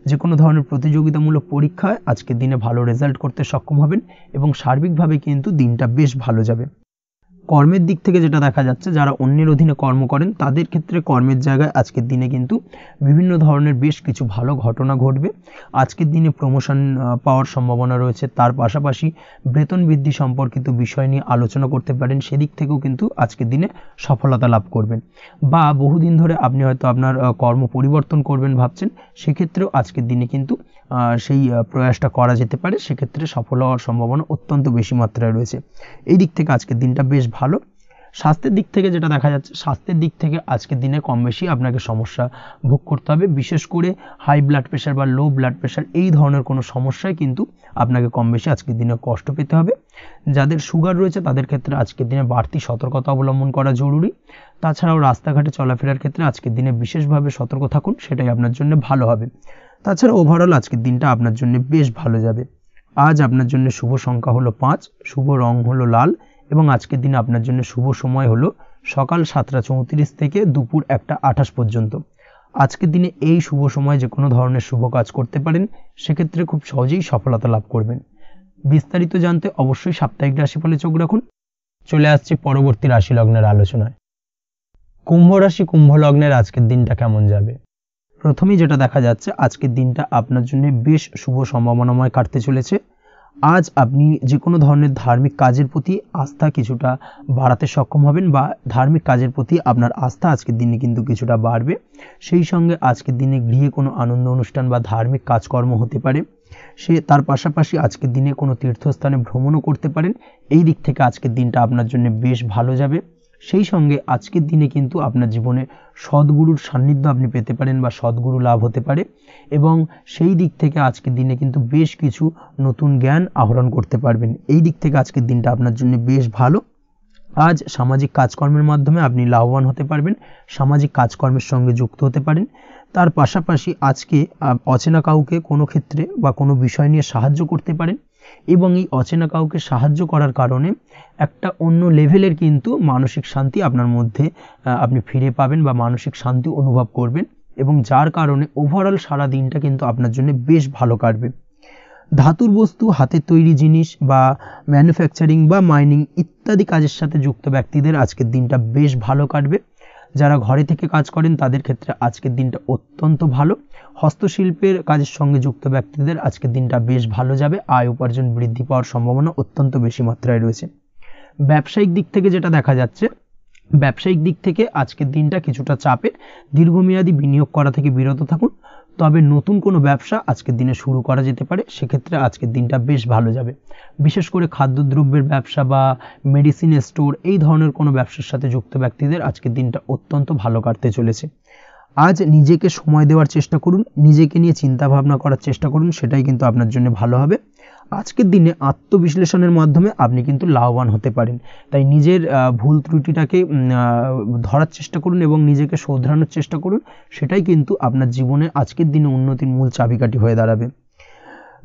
যে কোনো ধরনের প্রতিযোগিতামূলক পরীক্ষায় আজকের দিনে ভালো রেজাল্ট করতে সক্ষম হবেন এবং সার্বিকভাবে কিন্তু দিনটা বেশ ভালো যাবে। কর্মের দিক থেকে যেটা দেখা যাচ্ছে, যারা অন্যের অধীনে কর্ম করেন তাদের ক্ষেত্রে কর্মের জায়গায় আজকের দিনে কিন্তু বিভিন্ন ধরনের বেশ কিছু ভালো ঘটনা ঘটবে। আজকের দিনে প্রমোশন পাওয়ার সম্ভাবনা রয়েছে, তার পাশাপাশি বেতন বৃদ্ধি সম্পর্কিত বিষয় নিয়ে আলোচনা করতে পারেন, সেদিক থেকেও কিন্তু আজকের দিনে সফলতা লাভ করবেন। বা বহুদিন ধরে আপনি হয়তো আপনার কর্ম পরিবর্তন করবেন ভাবছেন, সেক্ষেত্রেও আজকের দিনে কিন্তু সেই প্রয়াসটা করা যেতে পারে, সেক্ষেত্রে সফল হওয়ার সম্ভাবনা অত্যন্ত বেশি মাত্রায় রয়েছে। এই দিক থেকে আজকের দিনটা বেশ ভালো। স্বাস্থ্যের দিক থেকে যেটা দেখা যাচ্ছে, স্বাস্থ্যের দিক থেকে আজকের দিনে কম বেশি আপনাকে সমস্যা ভোগ করতে হবে, বিশেষ করে হাই ব্লাড প্রেশার বা লো ব্লাড প্রেশার এই ধরনের কোনো সমস্যায় কিন্তু আপনাকে কম বেশি আজকের দিনে কষ্ট পেতে হবে। যাদের সুগার রয়েছে তাদের ক্ষেত্রে আজকের দিনে বাড়তি সতর্কতা অবলম্বন করা জরুরি। তাছাড়াও রাস্তাঘাটে চলাফেরার ক্ষেত্রে আজকের দিনে বিশেষভাবে সতর্ক থাকুন, সেটাই আপনার জন্য ভালো হবে। তাছাড়া ওভারঅল আজকের দিনটা আপনার জন্য বেশ ভালো যাবে। আজ আপনার জন্য শুভ সংখ্যা হলো 5, শুভ রং হলো লাল এবং আজকের দিনে আপনার জন্য শুভ সময় হলো সকাল 7:34 থেকে দুপুর 1:28 পর্যন্ত। আজকের দিনে এই শুভ সময় যে কোনো ধরনের শুভ কাজ করতে পারেন, সেক্ষেত্রে খুব সহজেই সফলতা লাভ করবেন। বিস্তারিত জানতে অবশ্যই সাপ্তাহিক রাশিফলে চোখ রাখুন। চলে আসছে পরবর্তী রাশি লগ্নের আলোচনায়। কুম্ভ রাশি, কুম্ভ লগ্নের আজকের দিনটা কেমন যাবে? প্রথমেই যেটা দেখা যাচ্ছে, আজকের দিনটা আপনার জন্য বেশ শুভ সম্ভাবনাময় কাটতে চলেছে। আজ আপনি যে কোনো ধরনের ধার্মিক কাজের প্রতি আস্থা কিছুটা বাড়াতে সক্ষম হবেন বা ধার্মিক কাজের প্রতি আপনার আস্থা আজকের দিনে কিন্তু কিছুটা বাড়বে। সেই সঙ্গে আজকের দিনে গৃহে কোনো আনন্দ অনুষ্ঠান বা ধার্মিক কাজকর্ম হতে পারে। তার পাশাপাশি আজকের দিনে কোনো তীর্থস্থানে ভ্রমণও করতে পারেন। এই দিক থেকে আজকের দিনটা আপনার জন্য বেশ ভালো যাবে। সেই সঙ্গে আজকের দিনে কিন্তু আপনার জীবনে সদ্গুরুর সান্নিধ্য আপনি পেতে পারেন বা সদ্গুরু লাভ হতে পারে এবং সেই দিক থেকে আজকের দিনে কিন্তু বেশ কিছু নতুন জ্ঞান আহরণ করতে পারবেন। এই দিক থেকে আজকের দিনটা আপনার জন্য বেশ ভালো। আজ সামাজিক কাজকর্মের মাধ্যমে আপনি লাভবান হতে পারবেন, সামাজিক কাজকর্মের সঙ্গে যুক্ত হতে পারেন। তার পাশাপাশি আজকে অচেনা কাউকে কোনো ক্ষেত্রে বা কোনো বিষয় নিয়ে সাহায্য করতে পারেন এবং এই অচেনা কাউকে সাহায্য করার কারণে একটা অন্য লেভেলের কিন্তু মানসিক শান্তি আপনার মধ্যে আপনি ফিরে পাবেন বা মানসিক শান্তি অনুভব করবেন এবং যার কারণে ওভারঅল সারা দিনটা কিন্তু আপনার জন্য বেশ ভালো কাটবে। ধাতুর বস্তু, হাতের তৈরি জিনিস বা ম্যানুফ্যাকচারিং বা মাইনিং ইত্যাদি কাজের সাথে যুক্ত ব্যক্তিদের আজকের দিনটা বেশ ভালো কাটবে। যারা ঘরে থেকে কাজ করেন তাদের ক্ষেত্রে আজকের দিনটা অত্যন্ত ভালো। হস্তশিল্পের কাজের সঙ্গে যুক্ত ব্যক্তিদের আজকের দিনটা বেশ ভালো যাবে। আয় উপার্জন বৃদ্ধি পাওয়ার সম্ভাবনা অত্যন্ত বেশি মাত্রায় রয়েছে। ব্যবসায়িক দিক থেকে যেটা দেখা যাচ্ছে, ব্যবসায়িক দিক থেকে আজকের দিনটা কিছুটা চাপের। দীর্ঘমেয়াদী বিনিয়োগ করা থেকে বিরত থাকুন, তবে নতুন কোনো ব্যবসা আজকের দিনে শুরু করা যেতে পারে, সেক্ষেত্রে আজকের দিনটা বেশ ভালো যাবে। বিশেষ করে খাদ্যদ্রব্যের ব্যবসা বা মেডিসিন স্টোর এই ধরনের কোনো ব্যবসার সাথে যুক্ত ব্যক্তিদের আজকের দিনটা অত্যন্ত ভালো কাটতে চলেছে। আজ নিজেকে সময় দেওয়ার চেষ্টা করুন, নিজেকে নিয়ে চিন্তা ভাবনা করার চেষ্টা করুন, সেটাই কিন্তু আপনার জন্য ভালো হবে। আজকের দিনে আত্মবিশ্লেষণের মাধ্যমে আপনি কিন্তু লাভবান হতে পারেন। তাই নিজের ভুল ত্রুটিটাকে ধরার চেষ্টা করুন এবং নিজেকে শোধরানোর চেষ্টা করুন, সেটাই কিন্তু আপনার জীবনে আজকের দিনে উন্নতির মূল চাবিকাঠি হয়ে দাঁড়াবে।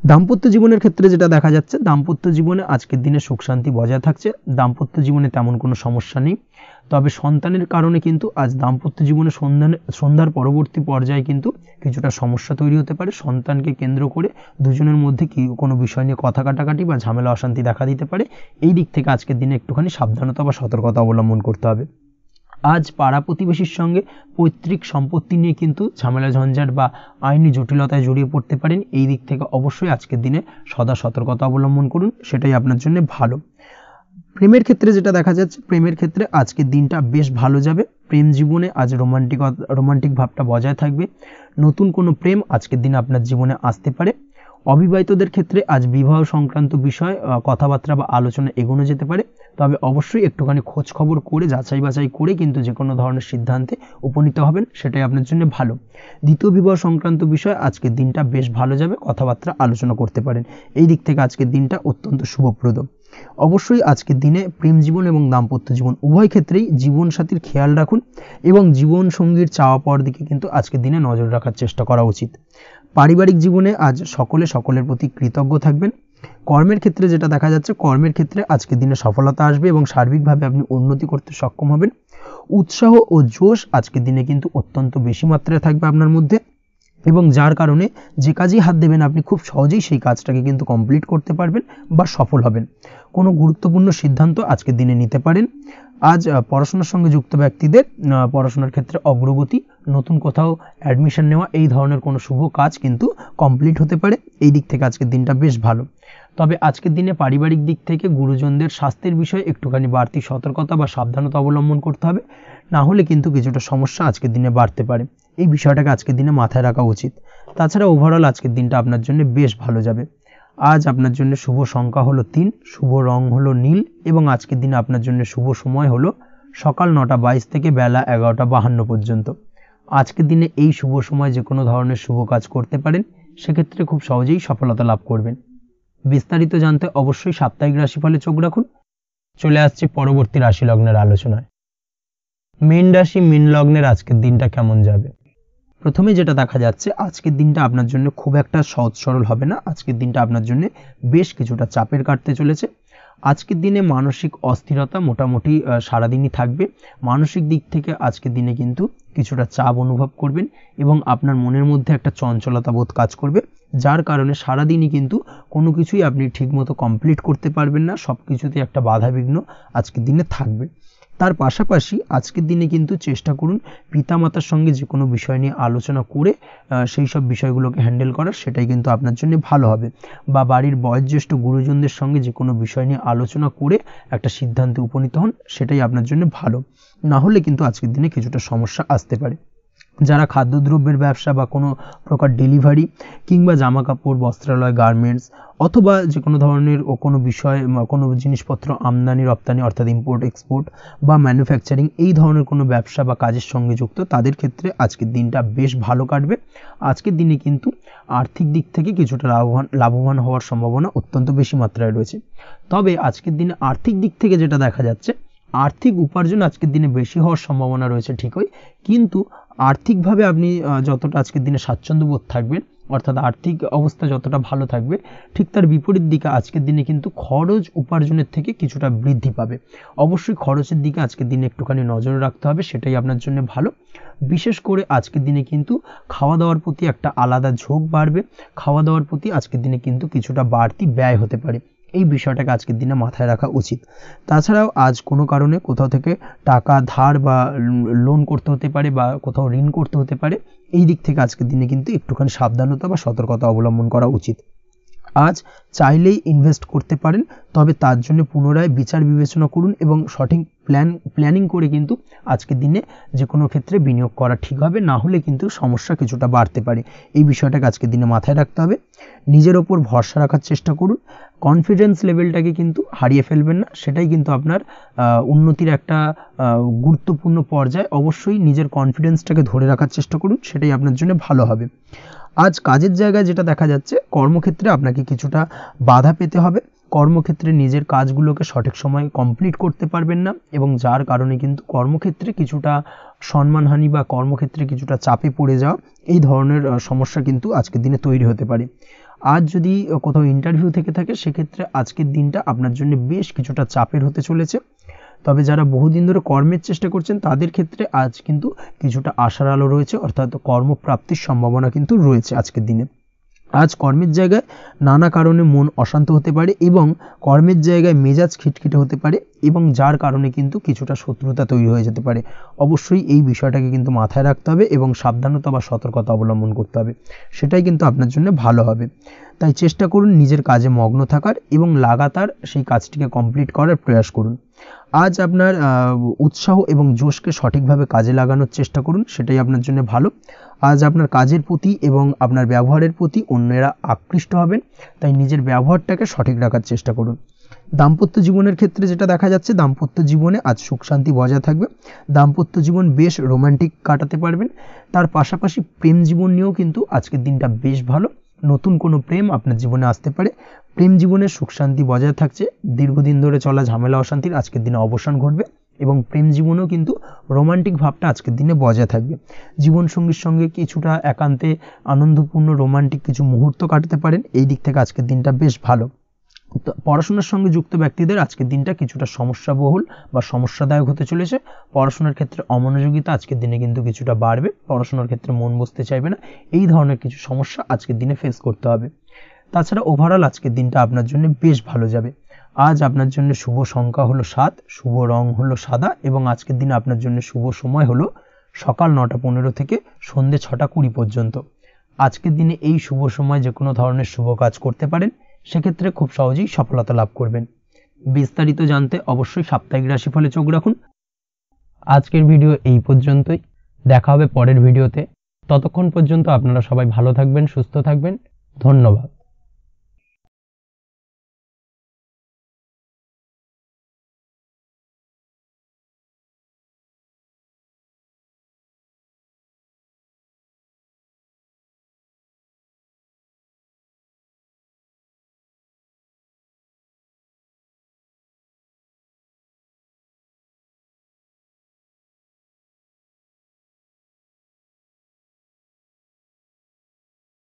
দাম্পত্য জীবনের ক্ষেত্রে যেটা দেখা যাচ্ছে, দাম্পত্য জীবনে আজকের দিনে সুখ শান্তি বজায় থাকছে। দাম্পত্য জীবনে তেমন কোনো সমস্যা নেই, তবে সন্তানের কারণে কিন্তু আজ দাম্পত্য জীবনে সন্ধ্যার পরবর্তী পর্যায়ে কিন্তু কিছুটা সমস্যা তৈরি হতে পারে। সন্তানকে কেন্দ্র করে দুজনের মধ্যে কোনো বিষয় নিয়ে কথা কাটাকাটি বা ঝামেলা অশান্তি দেখা দিতে পারে। এই দিক থেকে আজকের দিনে একটুখানি সাবধানতা বা সতর্কতা অবলম্বন করতে হবে। আজ পাড়া প্রতিবেশীর সঙ্গে পৈতৃক সম্পত্তি নিয়ে কিন্তু ঝামেলা ঝঞ্ঝাট বা আইনি জটিলতায় জড়িয়ে পড়তে পারেন। এই দিক থেকে অবশ্যই আজকের দিনে সদা সতর্কতা অবলম্বন করুন, সেটাই আপনার জন্য ভালো। প্রেমের ক্ষেত্রে যেটা দেখা যাচ্ছে, প্রেমের ক্ষেত্রে আজকের দিনটা বেশ ভালো যাবে। প্রেম জীবনে আজ রোমান্টিক ভাবটা বজায় থাকবে। নতুন কোনো প্রেম আজকের দিনে আপনার জীবনে আসতে পারে। অবিবাহিতদের ক্ষেত্রে আজ বিবাহ সংক্রান্ত বিষয় কথাবার্তা বা আলোচনা এগোনো যেতে পারে, তবে অবশ্যই একটুখানি খোঁজ খবর করে যাচাই বাছাই করে কিন্তু যে কোনো ধরনের সিদ্ধান্তে উপনীত হবেন, সেটাই আপনার জন্য ভালো। দ্বিতীয় বিবাহ সংক্রান্ত বিষয় আজকের দিনটা বেশ ভালো যাবে, কথাবার্তা আলোচনা করতে পারেন। এই দিক থেকে আজকের দিনটা অত্যন্ত শুভপ্রদ। অবশ্যই আজকের দিনে প্রেম জীবন এবং দাম্পত্য জীবন উভয় ক্ষেত্রেই জীবনসাথীর খেয়াল রাখুন এবং জীবন সঙ্গীর চাওয়া পাওয়ার দিকে কিন্তু আজকের দিনে নজর রাখার চেষ্টা করা উচিত। পারিবারিক জীবনে আজ সকলের প্রতি কৃতজ্ঞ থাকবেন। কর্মের ক্ষেত্রে যেটা দেখা যাচ্ছে, কর্মের ক্ষেত্রে আজকের দিনে সফলতা আসবে এবং সার্বিকভাবে আপনি উন্নতি করতে সক্ষম হবেন। উৎসাহ ও জোশ আজকের দিনে কিন্তু অত্যন্ত বেশি মাত্রায় থাকবে আপনার মধ্যে, এবং যার কারণে যে কাজেই হাত দেবেন আপনি খুব সহজেই সেই কাজটাকে কিন্তু কমপ্লিট করতে পারবেন বা সফল হবেন। কোনো গুরুত্বপূর্ণ সিদ্ধান্ত আজকের দিনে নিতে পারেন। আজ পড়াশোনার সঙ্গে যুক্ত ব্যক্তিদের পড়াশোনার ক্ষেত্রে অগ্রগতি, নতুন কোথাও অ্যাডমিশন নেওয়া, এই ধরনের কোনো শুভ কাজ কিন্তু কমপ্লিট হতে পারে। এই দিক থেকে আজকের দিনটা বেশ ভালো। তবে আজকের দিনে পারিবারিক দিক থেকে গুরুজনদের স্বাস্থ্যের বিষয়ে একটুখানি বাড়তি সতর্কতা বা সাবধানতা অবলম্বন করতে হবে, না হলে কিন্তু কিছুটা সমস্যা আজকের দিনে বাড়তে পারে। এই বিষয়টাকে আজকের দিনে মাথায় রাখা উচিত। তাছাড়া ওভারঅল আজকের দিনটা আপনার জন্য বেশ ভালো যাবে। আজ আপনার জন্য শুভ সংখ্যা হলো 3, শুভ রং হলো নীল, এবং আজকের দিনে আপনার জন্য শুভ সময় হলো সকাল 9:22 থেকে বেলা 11:52 পর্যন্ত। আজকের দিনে এই শুভ সময় যে কোনো ধরনের শুভ কাজ করতে পারেন, সেক্ষেত্রে খুব সহজেই সফলতা লাভ করবেন। বিস্তারিত জানতে অবশ্যই সাপ্তাহিক রাশিফলে চোখ রাখুন। চলে আসছি পরবর্তী রাশি লগ্নের আলোচনায়। মীন রাশি, মীন লগ্নের আজকের দিনটা কেমন যাবে? প্রথমে যেটা দেখা যাচ্ছে, আজকের দিনটা আপনার জন্য খুব একটা সহজ সরল হবে না। আজকের দিনটা আপনার জন্য বেশ কিছুটা চাপের কাটতে চলেছে। আজকের দিনে মানসিক অস্থিরতা মোটামুটি সারাদিনই থাকবে। মানসিক দিক থেকে আজকের দিনে কিন্তু কিছুটা চাপ অনুভব করবেন এবং আপনার মনের মধ্যে একটা চঞ্চলতা বোধ কাজ করবে, যার কারণে সারাদিনই কিন্তু কোনো কিছুই আপনি ঠিকমতো কমপ্লিট করতে পারবেন না। সব কিছুতে একটা বাধাবিঘ্ন আজকের দিনে থাকবে। তার পাশাপাশি আজকের দিনে কিন্তু চেষ্টা করুন পিতামাতার সঙ্গে যে কোনো বিষয় নিয়ে আলোচনা করে সেই সব বিষয়গুলোকে হ্যান্ডেল করার, সেটাই কিন্তু আপনার জন্য ভালো হবে। বা বাড়ির বয়োজ্যেষ্ঠ গুরুজনদের সঙ্গে যে কোনো বিষয় নিয়ে আলোচনা করে একটা সিদ্ধান্তে উপনীত হন, সেটাই আপনার জন্য ভালো। না হলে কিন্তু আজকের দিনে কিছুটা সমস্যা আসতে পারে। যারা খাদ্যদ্রব্যের ব্যবসা বা কোনো প্রকার ডেলিভারি কিংবা জামা কাপড়, বস্ত্রালয়, গার্মেন্টস অথবা যে কোনো ধরনের কোনো বিষয়, কোনো জিনিসপত্র আমদানি রপ্তানি অর্থাৎ ইম্পোর্ট এক্সপোর্ট বা ম্যানুফ্যাকচারিং, এই ধরনের কোনো ব্যবসা বা কাজের সঙ্গে যুক্ত, তাদের ক্ষেত্রে আজকের দিনটা বেশ ভালো কাটবে। আজকের দিনে কিন্তু আর্থিক দিক থেকে কিছুটা লাভবান হওয়ার সম্ভাবনা অত্যন্ত বেশি মাত্রায় রয়েছে। তবে আজকের দিনে আর্থিক দিক থেকে যেটা দেখা যাচ্ছে, আর্থিক উপার্জন আজকের দিনে বেশি হওয়ার সম্ভাবনা রয়েছে ঠিকই, কিন্তু আর্থিকভাবে আপনি যতটা আজকের দিনে স্বাচ্ছন্দ্য বোধ থাকবেন, অর্থাৎ আর্থিক অবস্থা যতটা ভালো থাকবে, ঠিক তার বিপরীত দিকে আজকের দিনে কিন্তু খরচ উপার্জনের থেকে কিছুটা বৃদ্ধি পাবে। অবশ্যই খরচের দিকে আজকের দিনে একটুখানি নজর রাখতে হবে, সেটাই আপনার জন্য ভালো। বিশেষ করে আজকের দিনে কিন্তু খাওয়া দাওয়ার প্রতি একটা আলাদা ঝোঁক বাড়বে। খাওয়া দাওয়ার প্রতি আজকের দিনে কিন্তু কিছুটা বাড়তি ব্যয় হতে পারে। এই বিষয়টাকে আজকের দিনে মাথায় রাখা উচিত। তাছাড়াও আজ কোনো কারণে কোথাও থেকে টাকা ধার বা লোন করতে হতে পারে বা কোথাও ঋণ করতে হতে পারে। এই দিক থেকে আজকের দিনে কিন্তু একটুখানি সাবধানতা বা সতর্কতা অবলম্বন করা উচিত। আজ চাইলেই ইনভেস্ট করতে পারেন, তবে তার জন্য পুনরায় বিচার বিবেচনা করুন এবং সঠিক প্ল্যানিং করে কিন্তু আজকের দিনে যে কোনো ক্ষেত্রে বিনিয়োগ করা ঠিক হবে, না হলে কিন্তু সমস্যা কিছুটা বাড়তে পারে। এই বিষয়টাকে আজকের দিনে মাথায় রাখতে হবে। নিজের ওপর ভরসা রাখার চেষ্টা করুন, কনফিডেন্স লেভেলটাকে কিন্তু হারিয়ে ফেলবেন না, সেটাই কিন্তু আপনার উন্নতির একটা গুরুত্বপূর্ণ পর্যায়। অবশ্যই নিজের কনফিডেন্সটাকে ধরে রাখার চেষ্টা করুন, সেটাই আপনার জন্য ভালো হবে। আজ কাজের জায়গায় যেটা দেখা যাচ্ছে, কর্মক্ষেত্রে আপনাকে কিছুটা বাধা পেতে হবে। কর্মক্ষেত্রে নিজের কাজগুলোকে সঠিক সময়ে কমপ্লিট করতে পারবেন না, এবং যার কারণে কিন্তু কর্মক্ষেত্রে কিছুটা সম্মানহানি বা কর্মক্ষেত্রে কিছুটা চাপে পড়ে যাওয়া, এই ধরনের সমস্যা কিন্তু আজকের দিনে তৈরি হতে পারে। আজ যদি কোথাও ইন্টারভিউ থেকে থাকে, সেক্ষেত্রে আজকের দিনটা আপনার জন্য বেশ কিছুটা চাপের হতে চলেছে। তবে যারা বহুদিন ধরে কর্মের চেষ্টা করছেন, তাদের ক্ষেত্রে আজ কিন্তু কিছুটা আশার আলো রয়েছে, অর্থাৎ কর্মপ্রাপ্তির সম্ভাবনা কিন্তু রয়েছে আজকের দিনে। আজ কর্মের জায়গায় নানা কারণে মন অশান্ত হতে পারে এবং কর্মের জায়গায় মেজাজ খিটখিটে হতে পারে এবং যার কারণে কিন্তু কিছুটা শত্রুতা তৈরি হয়ে যেতে পারে। অবশ্যই এই বিষয়টাকে কিন্তু মাথায় রাখতে হবে এবং সাবধানতা বা সতর্কতা অবলম্বন করতে হবে, সেটাই কিন্তু আপনার জন্য ভালো হবে। তাই চেষ্টা করুন নিজের কাজে মগ্ন থাকার এবং লাগাতার সেই কাজটিকে কমপ্লিট করার প্রয়াস করুন। আজ আপনার উৎসাহ এবং জোশকে সঠিকভাবে কাজে লাগানোর চেষ্টা করুন, সেটাই আপনার জন্য ভালো। আজ আপনার কাজের প্রতি এবং আপনার ব্যবহারের প্রতি অন্যেরা আকৃষ্ট হবেন, তাই নিজের ব্যবহারটাকে সঠিক রাখার চেষ্টা করুন। দাম্পত্য জীবনের ক্ষেত্রে যেটা দেখা যাচ্ছে, দাম্পত্য জীবনে আজ সুখ শান্তি বজায় থাকবে। দাম্পত্য জীবন বেশ রোমান্টিক কাটাতে পারবেন। তার পাশাপাশি প্রেম জীবন নিয়েও কিন্তু আজকের দিনটা বেশ ভালো। নতুন কোনো প্রেম আপনার জীবনে আসতে পারে। প্রেম জীবনে সুখ শান্তি বজায় থাকছে। দীর্ঘদিন ধরে চলা ঝামেলা অশান্তির আজকের দিনে অবসান ঘটবে এবং প্রেম জীবনেও কিন্তু রোমান্টিক ভাবটা আজকের দিনে বজায় থাকবে। জীবনসঙ্গীর সঙ্গে কিছুটা একান্তে আনন্দপূর্ণ রোমান্টিক কিছু মুহূর্ত কাটাতে পারেন। এই দিক থেকে আজকের দিনটা বেশ ভালো। তো পড়াশোনার সঙ্গে যুক্ত ব্যক্তিদের আজকের দিনটা কিছুটা সমস্যাবহুল বা সমস্যাদায়ক হতে চলেছে। পড়াশোনার ক্ষেত্রে অমনোযোগিতা আজকের দিনে কিন্তু কিছুটা বাড়বে। পড়াশোনার ক্ষেত্রে মন বসতে চাইবে না। এই ধরনের কিছু সমস্যা আজকের দিনে ফেস করতে হবে। তাছাড়া ওভারঅল আজকের দিনটা আপনার জন্য বেশ ভালো যাবে। আজ আপনার জন্য শুভ সংখ্যা হলো 7, শুভ রং হলো সাদা এবং আজকের দিনে আপনার জন্য শুভ সময় হলো সকাল 9টা 15 থেকে সন্ধ্যে 6টা 20 পর্যন্ত। আজকের দিনে এই শুভ সময় যে কোনো ধরনের শুভ কাজ করতে পারেন, সেক্ষেত্রে খুব সহজেই সফলতা লাভ করবেন। বিস্তারিত জানতে অবশ্যই সাপ্তাহিক রাশিফলে চোখ রাখুন। আজকের ভিডিও এই পর্যন্তই। দেখা হবে পরের ভিডিওতে। ততক্ষণ পর্যন্ত আপনারা সবাই ভালো থাকবেন, সুস্থ থাকবেন। ধন্যবাদ।